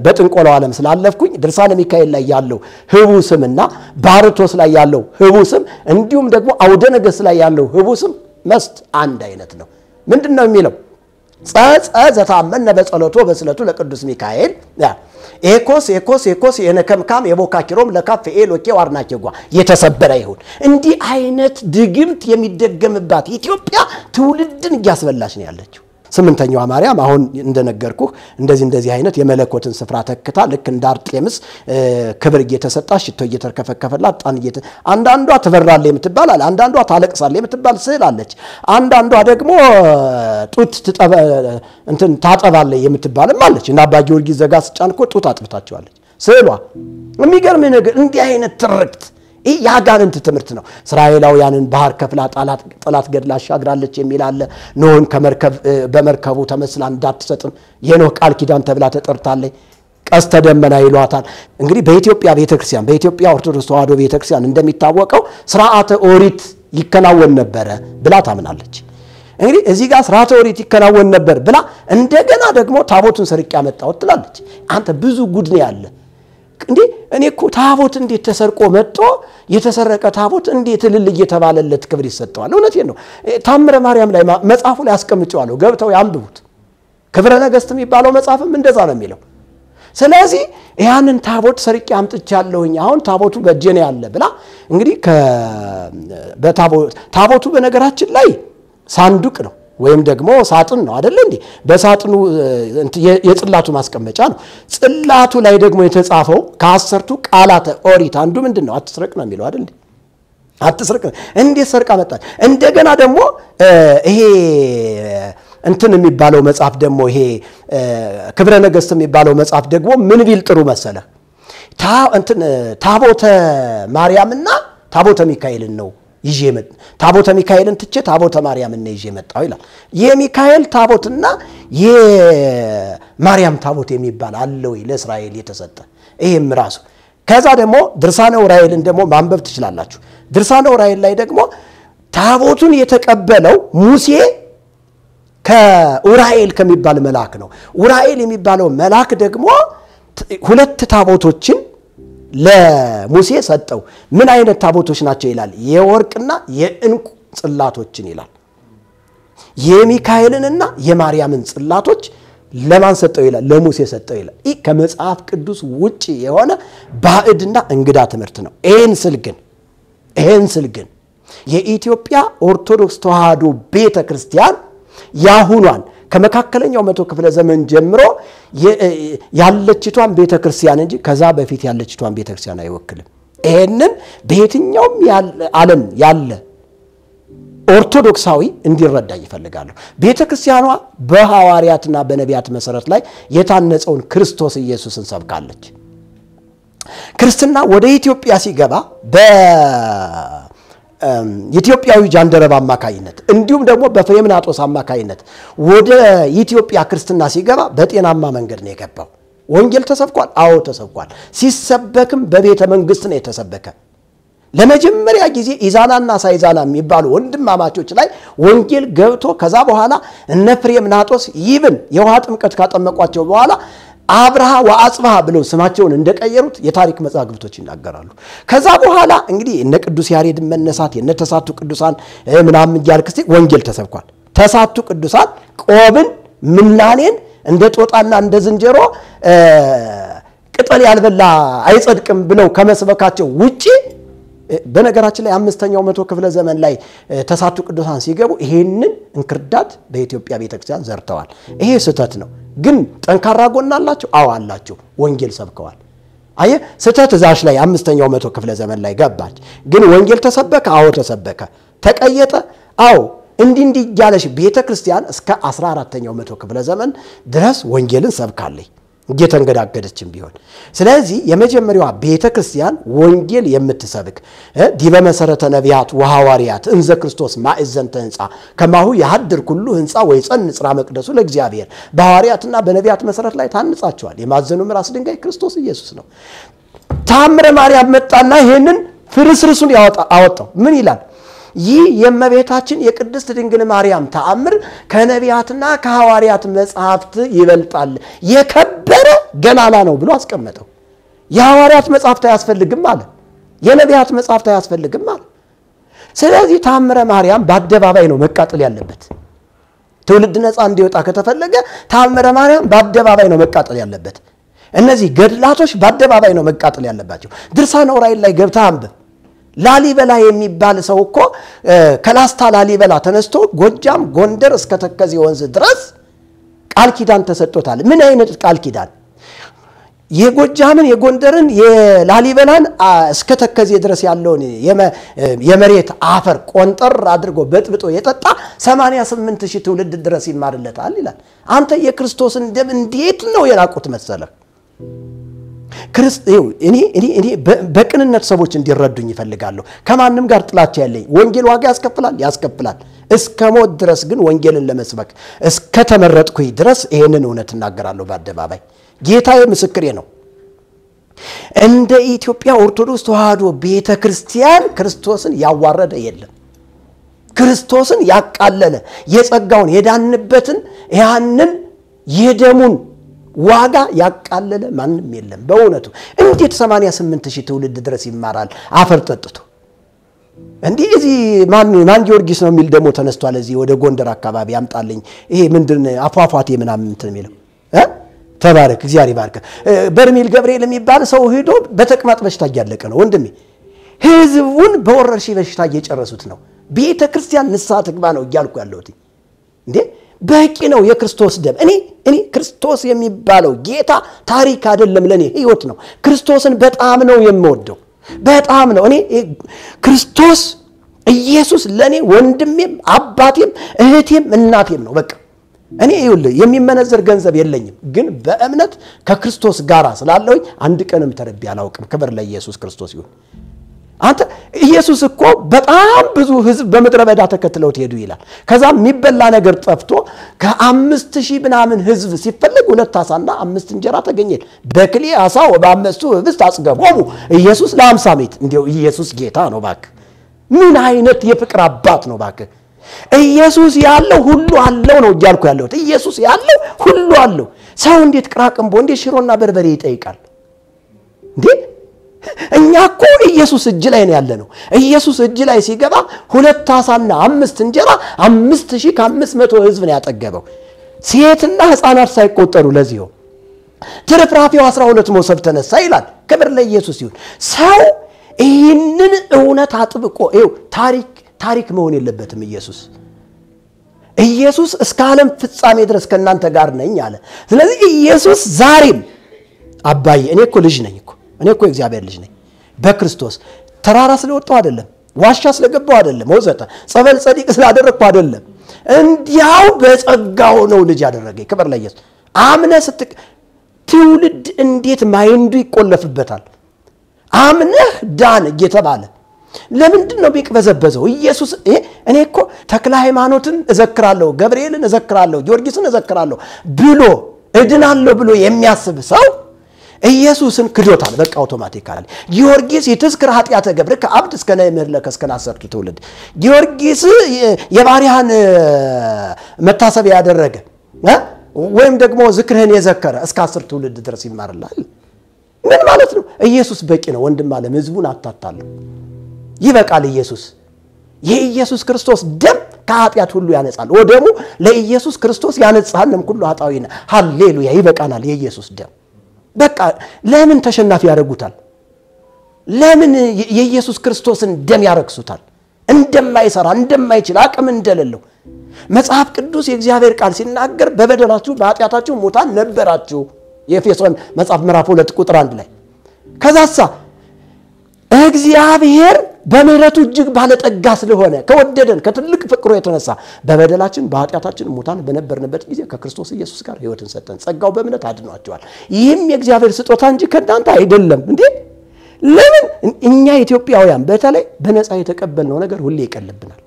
በጥንቆላው ዓለም ስላለፍኩኝ ድርሳነ ሚካኤል ላይ ያለው ህቡ ስምና ባርቶስ ላይ ያለው ህቡ ስም እንዲሁም ደግሞ አውደ ነገሥት ላይ ያለው ህቡ ስም መስት አንድ አይነት ነው ምንድነው የሚለው ዘታመነ በጸሎቶ በስለቱ ለቅዱስ ሚካኤል ኤኮስ የነከምካም የቦካኪሮም ለካፍ ኤሎኬ ዋርናኬጓ የተሰበረ ይሁን እንዲህ አይነት ድግምት የሚደገምባት ኢትዮጵያ ትውልድን ያስበላሽ ነው ያለችው ስምንተኛው ማርያም አሁን እንደነገርኩ እንደዚህ አይነት የመለኮትን ስፍራ ተክታ ልክ እንዳርጤምስ ክብር እየተሰጣሽ ሽቶ እየተርከፈከፈላት ጣን አንዳንዷ ትበራለ የምትባል አለ አንዳንዷ ታለቅሳለ የምትባል ስዕል አለች አንዳንዷ ደግሞ ጡት ታጠባለ የምትባልም አለች እና አባ ጊዮርጊስ ዘጋስጫንኮ ጡት አጥብታቸዋለች ስዕሏ የሚገርም ነገር እንዲህ አይነት ትርክት ያጋንንት ትምህርት ነው እስራኤላውያንን ባህር ከፍላ ጣላት ገድላ አሻግራለች የሚል አለ ኖህን በመርከቡ ተመስላ እንዳትሰጥም የኖህ ቃል ኪዳን ተብላ ተጠርታለች ቀስተ ደመና ይሏታል እንግዲህ በኢትዮጵያ ቤተክርስቲያን በኢትዮጵያ ኦርቶዶክስ ተዋሕዶ ቤተክርስቲያን እንደሚታወቀው ሥርዓተ ኦሪት ይከናወን ነበር ብላ ታምናለች እንግዲህ እዚህ ጋር ሥርዓተ ኦሪት ይከናወን ነበር ብላ እንደገና ደግሞ ታቦቱን ሰርቅ ያመጣው ትላለች አንተ ብዙ ጉድ ነው ያለ እንዴ እኔ እኮ ታቦት እንዴት ተሰርቆ መጥቶ የተሰረቀ ታቦት እንዴት ልል እየተባለለት ክብር ይሰጣዋል እውነቴን ነው ታምረ ማርያም ላይ መጽሐፉ ላይ አስቀምጬዋለሁ ገብተው ያንብቡት ክብረ ነገሥት የሚባለው መጽሐፍም እንደዛ ነው የሚለው ስለዚህ ያንን ታቦት ሰርቄ አምጥቻለሁኝ አሁን ታቦቱ በእጄ ነው ያለ ብላ እንግዲህ ታቦቱ በነገራችን ላይ ሳንዱቅ ነው ወይም ደግሞ ሳጥን ነው አይደል እንዴ በሳጥኑ የጽላቱ ማስቀመጫ ነው ጽላቱ ላይ ደግሞ የተጻፈው ከአሰርቱ ቃላተ ኦሪት አንዱ ምንድነው አትስረቅ ነው የሚለው አይደል አትስረቅ እንዴ ሰርቃ መጣች እንደገና ደግሞ ይሄ እንትን የሚባለው መጽሐፍ ደግሞ ይሄ ክብረ ነገሥት የሚባለው መጽሐፍ ደግሞ ምን ቢል ጥሩ መሰለ ታቦተ ማርያምና ታቦተ ሚካኤልን ነው ይዤመጥ ታቦተ ሚካኤልን ትቼ ታቦተ ማርያምን ነው ይዤመጣው ይላል የሚካኤል ታቦትና የማርያም ታቦት የሚባል አለው ለእስራኤል የተሰጠ ይሄም ራሱ ከዛ ደግሞ ድርሳነ ዑራኤልን ደግሞ ማንበብ ትችላላችሁ ድርሳነ ዑራኤል ላይ ደግሞ ታቦቱን የተቀበለው ሙሴ ከዑራኤል ከሚባል መልአክ ነው ዑራኤል የሚባለው መልአክ ደግሞ ሁለት ታቦቶችን ለሙሴ ሰጠው ምን አይነት ታቦቶች ናቸው ይላል የወርቅና የእንቁ ጽላቶችን ይላል የሚካኤልንና የማርያምን ጽላቶች ለማን ሰጠው ይላል ለሙሴ ሰጠው ይላል ይህ ከመጽሐፍ ቅዱስ ውጪ የሆነ ባዕድና እንግዳ ትምህርት ነው ይሄን ስል ግን የኢትዮጵያ ኦርቶዶክስ ተዋሕዶ ቤተክርስቲያን ያሁኗን ከመካከለኛው መቶ ክፍለ ዘመን ጀምሮ ያለችቷን ቤተክርስቲያን እንጂ ከዛ በፊት ያለችቷን ቤተክርስቲያን አይወክልም ይሄንን በየትኛውም ዓለም ያለ ኦርቶዶክሳዊ እንዲረዳ ይፈልጋሉ ቤተክርስቲያኗ በሐዋርያትና በነቢያት መሰረት ላይ የታነጸውን ክርስቶስ ኢየሱስን ሰብካለች ክርስትና ወደ ኢትዮጵያ ሲገባ ኢትዮጵያዊ ጃንደረባ አማካይነት እንዲሁም ደግሞ በፍሬምናጦስ አማካይነት ወደ ኢትዮጵያ ክርስትና ሲገባ በጤናማ መንገድ ነው የገባው ወንጌል ተሰብኳል አዎ ተሰብኳል ሲሰበክም በቤተ መንግስት ነው የተሰበከ ለመጀመሪያ ጊዜ ኢዛናና ሳይዛና የሚባሉ ወንድማማቾች ላይ ወንጌል ገብቶ ከዛ በኋላ እነ ፍሬምናጦስ ይብን የውሃ ጥምቀት ካጠመቋቸው በኋላ አብርሃ ወአጽብሃ ብለው ስማቸውን እንደቀየሩት የታሪክ መጻሕፍቶች ይናገራሉ ከዛ በኋላ እንግዲህ እነ ቅዱስ ያሬድ መነሳት የነ ተሳቱ ቅዱሳን ምናምን ያልክስ ወንጌል ተሰብኳል ተሳቱ ቅዱሳን ቆብን ምናኔን እንደ ጦጣና እንደ ዝንጀሮ ቅጠል ያልበላ አይጸድቅም ብለው ከመስበካቸው ውጪ በነገራችን ላይ አምስተኛው መቶ ክፍለ ዘመን ላይ ተሳቱ ቅዱሳን ሲገቡ ይሄንን እንክርዳት በኢትዮጵያ ቤተክርስቲያን ዘርተዋል ይሄ ስህተት ነው ግን ጠንካራ ጎን አላቸው አዎ አላቸው ወንጌል ሰብከዋል አየ ስተት ዛሽ ላይ 5ኛው መቶ ክፍለ ዘመን ላይ ገባች ግን ወንጌል ተሰበከ አዎ ተሰበከ ተቀየጠ አዎ እንዲህ ያለሽ ቤተክርስቲያን እስከ 14ኛው መቶ ክፍለ ዘመን ድረስ ወንጌልን ሰብካለች እየተንገዳገደችም ቢሆን ስለዚህ የመጀመሪያዋ ቤተክርስቲያን ወንጌል የምትሰብክ ዲበ መሰረተ ነቢያት ወሐዋርያት እንዘ ክርስቶስ ማእዘንተ ህንጻ ከማሁ ያድር ሁሉ ህንጻ ወይጸንጽራ መቅደሱ ለእግዚአብሔር በሐዋርያትና በነቢያት መሰረት ላይ ታንጻቸዋል የማዘኑ ራስ ድንጋይ ክርስቶስ ኢየሱስ ነው ታምረ ማርያም መጣና ይሄንን ፍርስርሱን አወጣው ምን ይላል ይህ የእመቤታችን የቅድስት ድንግል ማርያም ተአምር ከነቢያትና ከሐዋርያት መጻሕፍት ይበልጣል የከበረ ገናና ነው ብሎ አስቀመጠው የሐዋርያት መጻሕፍት አያስፈልግም ማለት የነቢያት መጻሕፍት አያስፈልግም ማለት ስለዚህ ተአምረ ማርያም በአደባባይ ነው መቃጠል ያለበት ትውልድ ነፃ እንዲወጣ ከተፈለገ ተአምረ ማርያም በአደባባይ ነው መቃጠል ያለበት እነዚህ ገድላቶች በአደባባይ ነው መቃጠል ያለባቸው ድርሳነ ዑራኤል ላይ ገብታ አንብብ ላሊበላ የሚባል ሰው እኮ ከላስታ ላሊበላ ተነስቶ ጎጃም ጎንደር እስከ ተከዜ ወንዝ ድረስ ቃል ኪዳን ተሰጥቶታል ምን አይነት ቃል ኪዳን የጎጃምን የጎንደርን የላሊበላን እስከ ተከዜ ድረስ ያለውን የመሬት አፈር ቆንጠር አድርጎ በጥብጦ የጠጣ 88000 ትውልድ ድረስ ይማርለታል ይላል አንተ የክርስቶስን ደም እንዴት ነው የናቁት መሰለህ ክርስቲያው እኔ በቅንነት ሰዎች እንዲረዱኝ ይፈልጋለሁ ከማንንም ጋር ጥላቻ ያለኝ ወንጌል ዋጋ ያስከፍላል እስከ ሞት ድረስ ግን ወንጌልን ለመስበክ እስከ ተመረጥኩኝ ድረስ ይሄንን እውነት እናገራለሁ በአደባባይ ጌታዬ ምስክሬ ነው እንደ ኢትዮጵያ ኦርቶዶክስ ተዋህዶ ቤተክርስቲያን ክርስቶስን ያዋረደ የለም ክርስቶስን ያቃለለ የጸጋውን የዳንበትን ያንን የደሙን ዋጋ ያቃለለ ማንንም የለም በእውነቱ እንዴት 88000 ትውልድ ድረስ ይማራል አፈር ጠጥቶ እንዴ እዚ ማን ጊዮርጊስ ነው የሚል ደሞ ተነስቷል እዚ ወደ ጎንደር አካባቢ ያምጣልኝ ይሄ ምንድነው አፏፏቴ ምናምን እንትን የሚለው ተባረክ እግዚአብሔር ይባርክ በርሜል ገብርኤል የሚባል ሰው ሄዶ በተቅማጥ በሽታ ያለቀ ነው ወንድሜ ህዝቡን በወረርሺ በሽታ እየጨረሱት ነው ቤተክርስቲያን ንስሐ ትግባ ነው ይያልኩ ያለውት እንዴ በቂ ነው የክርስቶስ ደም እኔ ክርስቶስ የሚባለው ጌታ ታሪክ አይደለም ለኔ ህይወት ነው ክርስቶስን በጣም ነው የምወደው በጣም ነው እኔ ክርስቶስ ኢየሱስ ለኔ ወንድሜም አባቴም እህቴም እናቴም ነው በቃ እኔ ይኸውልህ የሚመነዘር ገንዘብ የለኝም ግን በእምነት ከክርስቶስ ጋራ ስላለሁኝ አንድ ቀንም ተረብ ያላውቅም ክብር ለኢየሱስ ክርስቶስ ይሁን አንተ ኢየሱስ እኮ በጣም ብዙ ህዝብ በመድረ በዳ ተከትለው ሄዱ ይላል ከዛ የሚበላ ነገር ጠፍቶ ከ5000 ምናምን ህዝብ ሲፈልግ 2 ዓሳና 5 እንጀራ ተገኘ በክሊ ዓሳው በአምስቱ ህብስት አጽገቦሙ ኢየሱስ ለ50 ሜት እንዴው ኢየሱስ ጌታ ነው ባክ ምን አይነት የፍቅር አባት ነው ባክ ኢየሱስ ያለው ሁሉ አለው ነው ይያልኩ ያለው ኢየሱስ ያለው ሁሉ አለው ሰው እንዴት ቅራቅምቦ እንዴት ሽሮና በርበሬ ይጠይቃል እንዴ እኛ እኮ ኢየሱስ እጅ ላይ ነው ያለነው ኢየሱስ እጅ ላይ ሲገባ 2 ዓሳና 5 እንጀራ 5500 ህዝብ ነው ያጠገበው ሴትና ህፃናት ሳይቆጠሩ ለዚሁ ትርፍራፊው 12 መሶብ ተነሳ ይላል ክብር ለኢየሱስ ይሁን ሰው ይህንን እውነት አጥብቆ ይው ታሪክ መሆን የለበትም ኢየሱስ እስከ ዓለም ፍጻሜ ድረስ ከናንተ ጋር ነኝ አለ ስለዚህ ኢየሱስ ዛሬም አባዬ እኔ እኮ ልጅ ነኝ እኔ እኮ እግዚአብሔር ልጅ ነኝ በክርስቶስ ተራራ ስለወጣው አይደለም ዋሻ ስለገባው አይደለም ወዘተ ጸበል ጸዲቅ ስላደረኩ አይደለም እንዲያው በጸጋው ነው ልጅ ያደረገኝ ክብር ለኢየሱስ አምነ ትውልድ እንዴት ማይንዱ ይቆለፍበታል አምነህ ዳን እየተባለ ለምንድነው ቢቅበዘበዘው ኢየሱስ እኔ እኮ ተክለ ሃይማኖትን እዘክራለሁ ገብርኤልን እዘክራለሁ ጊዮርጊስን እዘክራለሁ ብሎ እድናለሁ ብሎ የሚያስብ ሰው ኢየሱስን ክዶታል በቃ አውቶማቲካሊ ጊዮርጊስ ይትዝክር ኃጢአተ ገብረ ከአብድ እስከ ነይምር ለከስከና ሰርቱ ትውልድ ጊዮርጊስ የባሪያን መታሰቢያ ያደረገ ወይም ደግሞ ዝክርህን የዘከረ እስከ 10 ትውልድ ድረስ ይማርላል ምን ማለት ነው ኢየሱስ በቂ ነው ወንድም ዓለም ህዝቡን አታታለው ይበቃል ኢየሱስ የኢየሱስ ክርስቶስ ደም ከኃጢአት ሁሉ ያነጻል ወደሙ ለኢየሱስ ክርስቶስ ያነጻንም ሁሉ ኃጣዊና ሃሌሉያ ይበቃናል የኢየሱስ ደም በቃ ለምን ተሸናፊ ያደርጉታል ለምን የኢየሱስ ክርስቶስን ደም ያረክሱታል እንደማይሰራ እንደማይችል አቅም እንደሌለው መጽሐፍ ቅዱስ የእግዚአብሔር ቃል ሲናገር በበደላችሁ በኃጢአታችሁ ሙታን ነበራችሁ የኤፌሶን መጽሐፍ ምዕራፍ 2 ቁጥር 1 ላይ ከዛሳ እግዚአብሔር በምህረቱ እጅግ ባለጠጋ ስለሆነ ከወደደን ከትልቅ ፍቅሩ የተነሳ በበደላችን በኃጢአታችን ሙታን በነበርንበት ጊዜ ከክርስቶስ ኢየሱስ ጋር ሕይወትን ሰጠን ጸጋው በእምነት አድኗቸዋል ይህም የእግዚአብሔር ስጦታ እንጂ ከእናንተ አይደለም እንዴ ለምን እኛ ኢትዮጵያውያን በተለይ በነፃ የተቀበልነው ነገር ሁሌ ይቀልብናል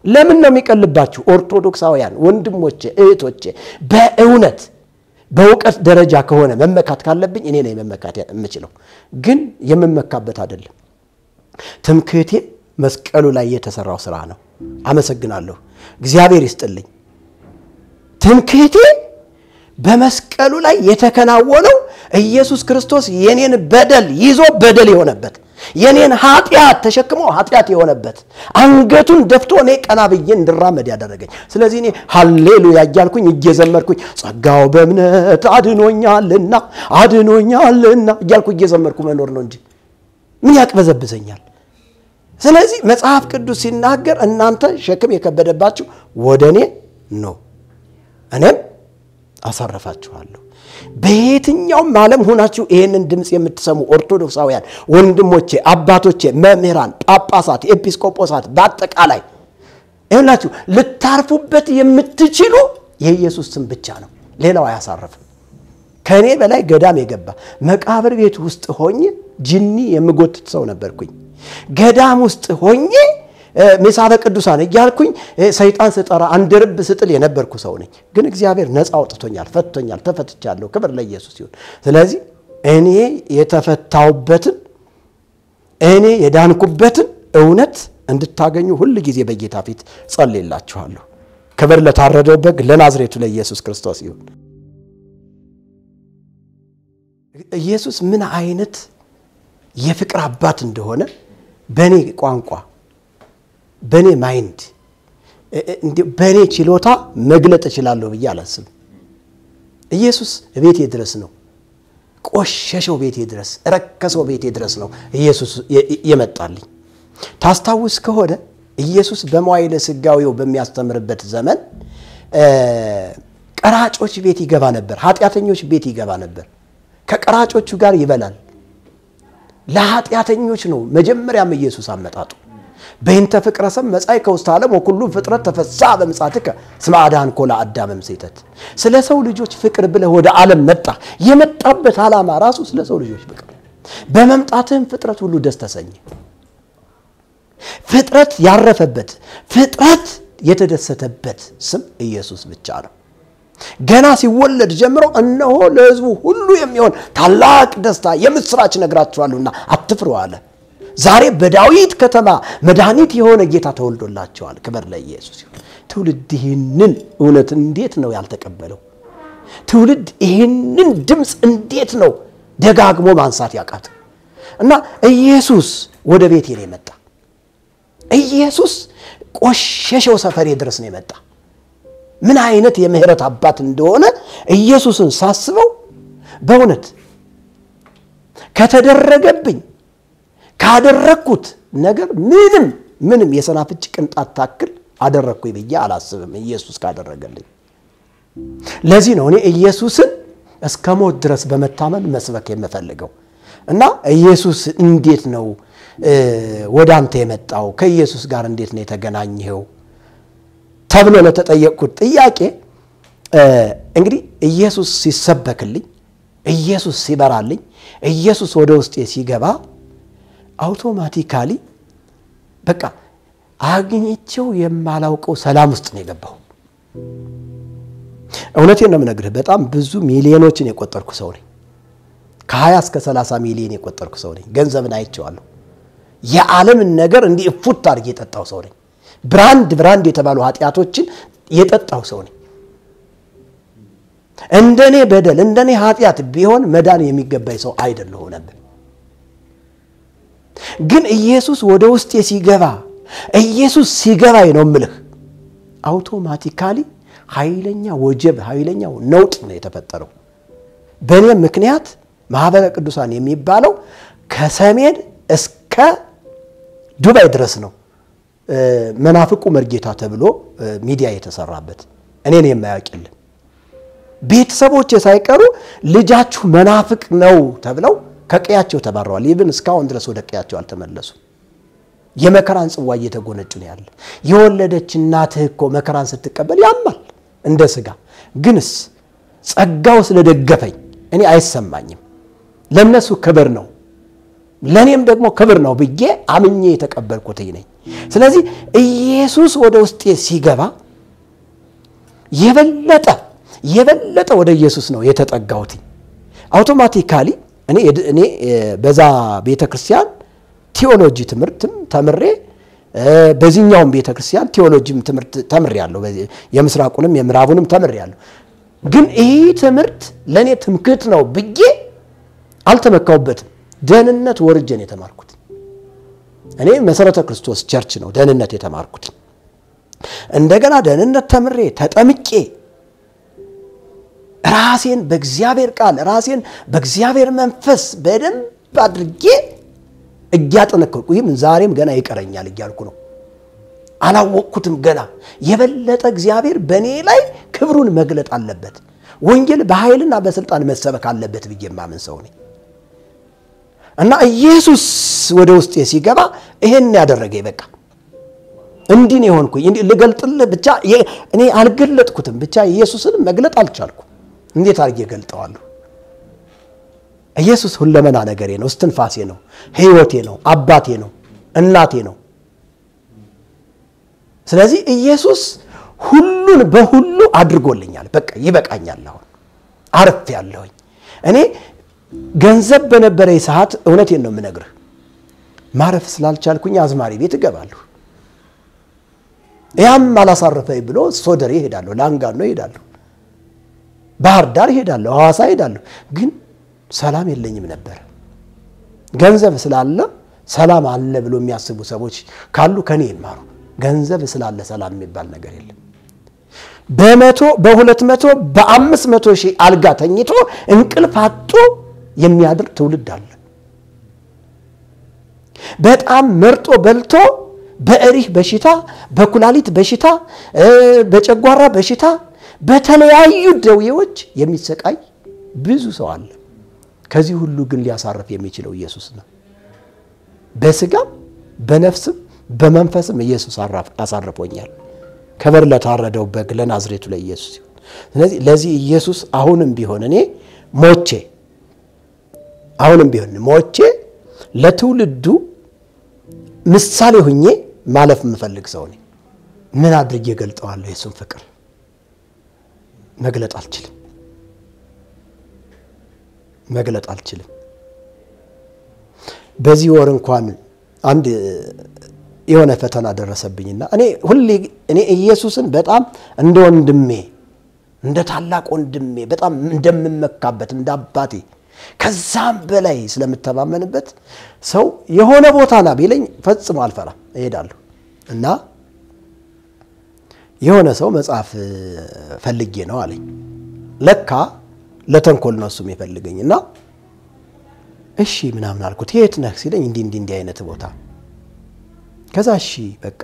ለምን ነው የሚቀልባችሁ ኦርቶዶክሳውያን ወንድሞቼ እህቶቼ በእውነት በእውቀት ደረጃ ከሆነ መመካት ካለብኝ እኔ ነኝ መመካት የምችለው ግን የምመካበት አይደለም ትምክህቴ መስቀሉ ላይ የተሰራው ስራ ነው አመሰግናለሁ እግዚአብሔር ይስጥልኝ ትምክህቴ በመስቀሉ ላይ የተከናወነው ኢየሱስ ክርስቶስ የኔን በደል ይዞ በደል የሆነበት የኔን ኃጢአት ተሸክሞ ኃጢአት የሆነበት አንገቱን ደፍቶ እኔ ቀና ብዬ እንድራመድ ያደረገኝ ስለዚህ እኔ ሃሌሉያ እያልኩኝ እየዘመርኩኝ ጸጋው በእምነት አድኖኛልና እያልኩ እየዘመርኩ መኖር ነው እንጂ ምን ያቅበዘብዘኛል ስለዚህ መጽሐፍ ቅዱስ ሲናገር እናንተ ሸክም የከበደባችሁ ወደኔ ነው እኔም አሳርፋችኋለሁ በየትኛው ዓለም ሆናችሁ ይሄንን ድምጽ የምትሰሙ ኦርቶዶክሳውያን ወንድሞቼ አባቶቼ መምህራን ጳጳሳት ኤጲስቆጶሳት በአጠቃላይ ይኸውላችሁ ልታርፉበት የምትችሉ የኢየሱስ ስም ብቻ ነው ሌላው አያሳርፍም ከኔ በላይ ገዳም የገባ መቃብር ቤት ውስጥ ሆኜ ጂኒ የምጎትት ሰው ነበርኩኝ ገዳም ውስጥ ሆኜ መሳበ ቅዱሳን እያልኩኝ ሰይጣን ስጠራ አንድርብ ስጥል የነበርኩ ሰው ነኝ ግን እግዚአብሔር ነፃ አውጥቶኛል ፈትቶኛል ተፈትቻለሁ ክብር ለኢየሱስ ይሁን ስለዚህ እኔ የተፈታውበትን እኔ የዳንኩበትን እውነት እንድታገኙ ሁሉ ጊዜ በጌታ ፊት ጸልይላችኋለሁ ክብር ለታረደው በግ ለናዝሬቱ ለኢየሱስ ክርስቶስ ይሁን ኢየሱስ ምን አይነት የፍቅር አባት እንደሆነ በኔ ቋንቋ በኔ ማይንድ በኔ ችሎታ መግለጥ እችላለሁ ብዬ አላስብም ኢየሱስ ቤቴ ድረስ ነው ቆሸሸው ቤቴ ድረስ ረከሰው ቤቴ ድረስ ነው ኢየሱስ የመጣልኝ ታስታውስ ከሆነ ኢየሱስ በመዋዕለ ሥጋዌው በሚያስተምርበት ዘመን ቀራጮች ቤት ይገባ ነበር ኃጢያተኞች ቤት ይገባ ነበር ከቀራጮቹ ጋር ይበላል ለኃጢያተኞች ነው መጀመሪያም ኢየሱስ አመጣጡ በእንተ ፍቅረ ሰም መጻይ ከውስተ ዓለም ወኩሉ ፍጥረት ተፈሳ በመጻትከ ስማ አዳንኮ ለአዳምም ሰይተት ስለ ሰው ልጆች ፍቅር ብለ ወደ ዓለም መጣ የመጣበት ዓላማ ራሱ ስለ ሰው ልጆች ፍቅር በመምጣትም ፍጥረት ሁሉ ደስ ተሰኘ ፍጥረት ያረፈበት ፍጥረት የተደሰተበት ስም ኢየሱስ ብቻ ነው ገና ሲወለድ ጀምሮ እነሆ ለሕዝቡ ሁሉ የሚሆን ታላቅ ደስታ የምስራች ነግራችኋለሁና አትፍሩ አለ ዛሬ በዳዊት ከተማ መድኃኒት የሆነ ጌታ ተወልዶላቸዋል ክብር ለኢየሱስ ይሁን ትውልድ ይህንን እውነት እንዴት ነው ያልተቀበለው ትውልድ ይህንን ድምጽ እንዴት ነው ደጋግሞ ማንሳት ያቃተው እና ኢየሱስ ወደ ቤቴ ነው የመጣ ኢየሱስ ቆሸሸው ሰፈሬ ድረስ ነው የመጣ ምን አይነት የምህረት አባት እንደሆነ ኢየሱስን ሳስበው በእውነት ከተደረገብኝ ካደረኩት ነገር ምንም የሰናፍጭ ቅንጣት ታክል አደረኩኝ ብዬ አላስብም ኢየሱስ ካደረገልኝ ለዚህ ነው እኔ ኢየሱስን እስከ ሞት ድረስ በመታመን መስበክ የምፈልገው እና ኢየሱስ እንዴት ነው ወዳንተ የመጣው ከኢየሱስ ጋር እንዴት ነው የተገናኘው ተብሎ ለተጠየቁት ጥያቄ እንግዲህ ኢየሱስ ሲሰበክልኝ ኢየሱስ ሲበራልኝ ኢየሱስ ወደ ውስጤ ሲገባ አውቶማቲካሊ በቃ አግኝቼው የማላውቀው ሰላም ውስጥ ነው የገባው እውነቴን ነው የምነግርህ በጣም ብዙ ሚሊዮኖችን የቆጠርኩ ሰው ነኝ ከ20 እስከ 30 ሚሊዮን የቆጠርኩ ሰው ነኝ ገንዘብን አይቼዋለሁ የዓለም ነገር እንዲህ ፉት አድርጌ የጠጣው ሰው ነኝ ብራንድ የተባሉ ኃጢያቶችን የጠጣው ሰው ነኝ እንደኔ በደል እንደኔ ኃጢያት ቢሆን መዳን የሚገባኝ ሰው አይደለሁ ነበር ግን ኢየሱስ ወደ ውስጤ ሲገባ ኢየሱስ ሲገባይ ነው ምልህ አውቶማቲካሊ ኃይለኛ ወጀብ ኃይለኛ ነውጥ ነው የተፈጠረው በእኔ ምክንያት ማህበረ ቅዱሳን የሚባለው ከሰሜን እስከ ዱባይ ድረስ ነው መናፍቁ መርጌታ ተብሎ ሚዲያ የተሰራበት እኔን የማያውቅልን ቤተሰቦቼ ሳይቀሩ ልጃችሁ መናፍቅ ነው ተብለው ከቀያቸው ተባረዋል ይብን እስካሁን ድረስ ወደ ቀያቸው አልተመለሱም የመከራን ጽዋ እየተጎነጩ ነው ያለ የወለደች እናትህ እኮ መከራን ስትቀበል ያማል እንደ ስጋ ግንስ ጸጋው ስለደገፈኝ እኔ አይሰማኝም ለነሱ ክብር ነው ለኔም ደግሞ ክብር ነው ብዬ አምኜ የተቀበልኩት ነኝ ስለዚህ ኢየሱስ ወደ ውስጤ ሲገባ የበለጠ ወደ ኢየሱስ ነው የተጠጋሁት አውቶማቲካሊ እኔ በዛ ቤተክርስቲያን ቴዎሎጂ ትምህርትም ተምሬ በዚህኛው ቤተክርስቲያን ቴዎሎጂም ትምህርት ተምሬያለሁ የምስራቁንም የምዕራቡንም ተምሬያለሁ ግን ይሄ ትምህርት ለኔ ትምክህት ነው ብዬ አልተመካውበትም ደህንነት ወርጀን የተማርኩት እኔ መሰረተ ክርስቶስ ቸርች ነው ደህንነት የተማርኩት እንደገና ደህንነት ተምሬ ተጠምቄ ራሴን በእግዚአብሔር ቃል ራሴን በእግዚአብሔር መንፈስ በደንብ አድርጌ እያጠነከርኩ ይህም ዛሬም ገና ይቀረኛል እያልኩ ነው አላወቅኩትም ገና የበለጠ እግዚአብሔር በኔ ላይ ክብሩን መግለጥ አለበት ወንጌል በኃይልና በስልጣን መሰበክ አለበት ብዬ ማመን ሰው ነኝ እና ኢየሱስ ወደ ውስጤ ሲገባ ይሄን ያደረገ በቃ እንዲህ ነው ሆንኩኝ እንዲህ ልገልጥልህ ብቻ እኔ አልገለጥኩትም ብቻ ኢየሱስን መግለጥ አልቻልኩ እንዴት አርጌ ገልጠዋለሁ ኢየሱስ ሁለመና ነገሬ ነው እስትንፋሴ ነው ህይወቴ ነው አባቴ ነው እናቴ ነው ስለዚህ ኢየሱስ ሁሉን በሁሉ አድርጎልኛል በቃ ይበቃኛል አሁን አርፍ ያለሁኝ እኔ ገንዘብ በነበረ ሰዓት እውነቴን ነው የምነግርህ ማረፍ ስላልቻልኩኝ አዝማሪ ቤት እገባለሁ ያም አላሳረፈኝ ብሎ ሶደሬ ሄዳለሁ ላንጋኖ ሄዳለሁ ባህር ዳር ሄዳለሁ ሐዋሳ ሄዳለሁ ግን ሰላም የለኝም ነበር ገንዘብ ስላለ ሰላም አለ ብሎ የሚያስቡ ሰዎች ካሉ ከኔ ይማሩ ገንዘብ ስላለ ሰላም የሚባል ነገር የለም በ100 በ500 ሺህ አልጋ ተኝቶ እንቅልፍ አጥቶ የሚያድር ትውልድ አለ በጣም መርጦ በልቶ በእሪህ በሽታ በኩላሊት በሽታ በጨጓራ በሽታ በተለያዩ ደዌዎች የሚሰቃይ ብዙ ሰው አለ ከዚህ ሁሉ ግን ሊያሳርፍ የሚችለው ኢየሱስ ነው በስጋም በነፍስም በመንፈስም ኢየሱስ አሳርፎኛል ከበር ለታረደው በግ ለናዝሬቱ ለኢየሱስ ይሁን ስለዚህ ለዚህ ኢየሱስ አሁንም ቢሆን እኔ ሞቼ ለትውልዱ ምሳሌ ሆኜ ማለፍ ምፈልግ ሰው ነኝ ምን አድርጌ ገልጠዋለሁ የሱን ፍቅር መግለጥ አልችልም በዚህ ወር እንኳን አንድ የሆነ ፈተና ደረሰብኝና እኔ ኢየሱስን በጣም እንደ ወንድሜ እንደ ታላቅ ወንድሜ በጣም እንደምመካበት እንደ አባቴ ከዛም በላይ ስለምተማመንበት ሰው የሆነ ቦታና ቢለኝ ፈጽሞ አልፈራም እሄዳለሁ እና የሆነ ሰው መጽሐፍ ፈልጌ ነው አለኝ ለካ ለተንኮል ነው እሱም ይፈልገኝና እሺ ምናምን አልኩት የት ነህ ሲለኝ እንዲ አይነት ቦታ ከዛ እሺ በቃ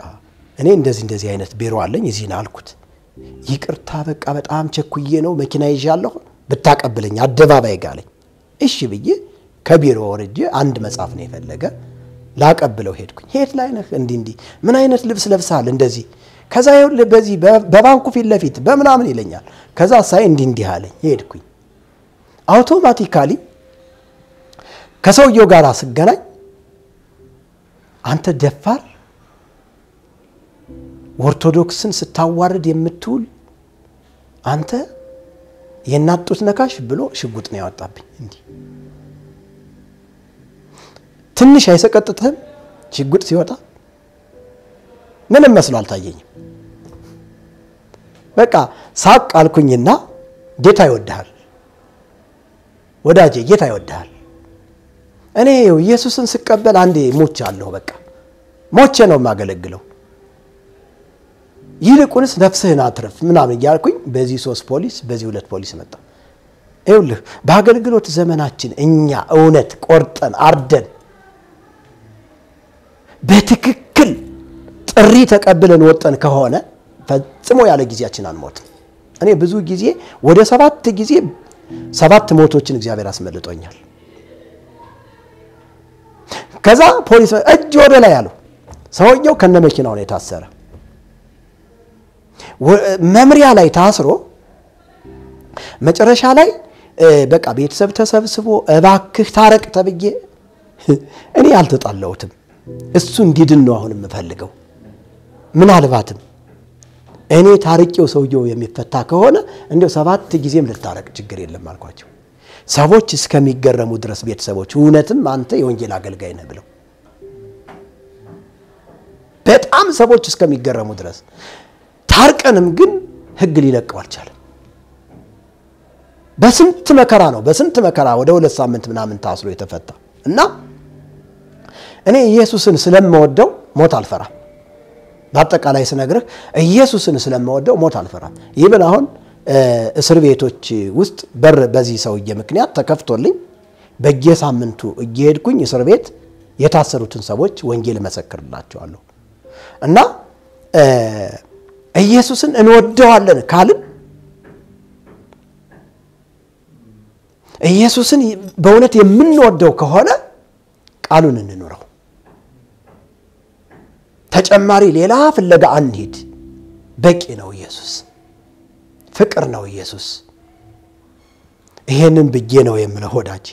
እኔ እንደዚህ አይነት ቢሮ አለኝ እዚህ ነው አልኩት ይቅርታ በቃ በጣም ቸኩዬ ነው መኪና ይዣለሁ ብታቀብለኝ አደባባይ ጋለኝ እሺ ብዬ ከቢሮ ወርጄ አንድ መጽሐፍ ነው የፈለገ ላቀብለው ሄድኩኝ ሄት ላይ ነህ እንዲ ምን አይነት ልብስ ለብሳል እንደዚህ ከዛ ይኸውልህ በዚህ በባንኩ ፊት ለፊት በመናምን ይለኛል ከዛ ሳይ እንዲ አለኝ ሄድኩኝ አውቶማቲካሊ ከሰውየው ጋር አስገናኝ አንተ ደፋር ኦርቶዶክስን ስታዋርድ የምትውል አንተ የናጡት ነካሽ ብሎ ሽጉጥ ነው ያወጣብኝ እንዴ ትንሽ አይሰቀጥተም ሽጉጥ ሲወጣ ምንም መስሎ አልታየኝም በቃ ሳቅ አልኩኝና ጌታ ይወድሃል ወዳጄ ጌታ ይወድሃል እኔ ኢየሱስን ስቀበል አንዴ ሞቻለሁ በቃ ሞቼ ነው ማገለግለው ይልቁንስ ነፍስህን አትረፍ ምናምን ያልኩኝ በዚህ 3 ፖሊስ በዚህ 2 ፖሊስ መጣ ይኸውልህ በአገልግሎት ዘመናችን እኛ እውነት ቆርጠን አርደን በትክክል ጥሪ ተቀብለን ወጣን ከሆነ ፈጽሞ ያለ ጊዜያችን አንሞት እኔ ብዙ ጊዜ ወደ 7 ጊዜ 7 ሞቶችን እግዚአብሔር አስመልጦኛል ከዛ ፖሊስ እጅ ወደ ላይ አለው ሰውየው ከነመኪናው ነው የታሰረ መምሪያ ላይ ታስሮ መጨረሻ ላይ በቃ ቤተሰብ ተሰብስቦ እባክህ ታረቅ ተብዬ እኔ አልተጣላሁትም እሱ እንዲድን ነው አሁን የምፈልገው ምናልባትም እኔ ታርቂው ሰውየው የሚፈታ ከሆነ እንደው 7 ጊዜም ልታረቅ ችግር የለም አልኳቸው ሰዎች እስከሚገረሙ ድረስ ቤተሰቦች እውነትም አንተ የወንጌል አገልጋይ ነህ ብለው በጣም ሰዎች እስከሚገረሙ ድረስ ታርቀንም ግን ህግ ሊለቀው አልቻለም በስንት መከራ ወደ 2 ሳምንት ምናምን ታስሮ የተፈታ እና እኔ ኢየሱስን ስለምወደው ሞት አልፈራም በአጠቃላይ ስነግርህ ኢየሱስን ስለምወደው ሞት አልፈራም ይብን አሁን እስር ቤቶች ውስጥ በር በዚህ ሰውዬ ምክንያት ተከፍቶልኝ በየሳምንቱ እየሄድኩኝ እስር ቤት የታሰሩትን ሰዎች ወንጌል መሰክርላቸዋለሁ እና ኢየሱስን እንወደዋለን ካልን ኢየሱስን በእውነት የምንወደው ከሆነ ቃሉን እንኖረው ተጨማሪ ሌላ ፍለጋ አንሂድ በቂ ነው ኢየሱስ ፍቅር ነው ኢየሱስ ይሄንን ብዬ ነው የምለው ወዳጅ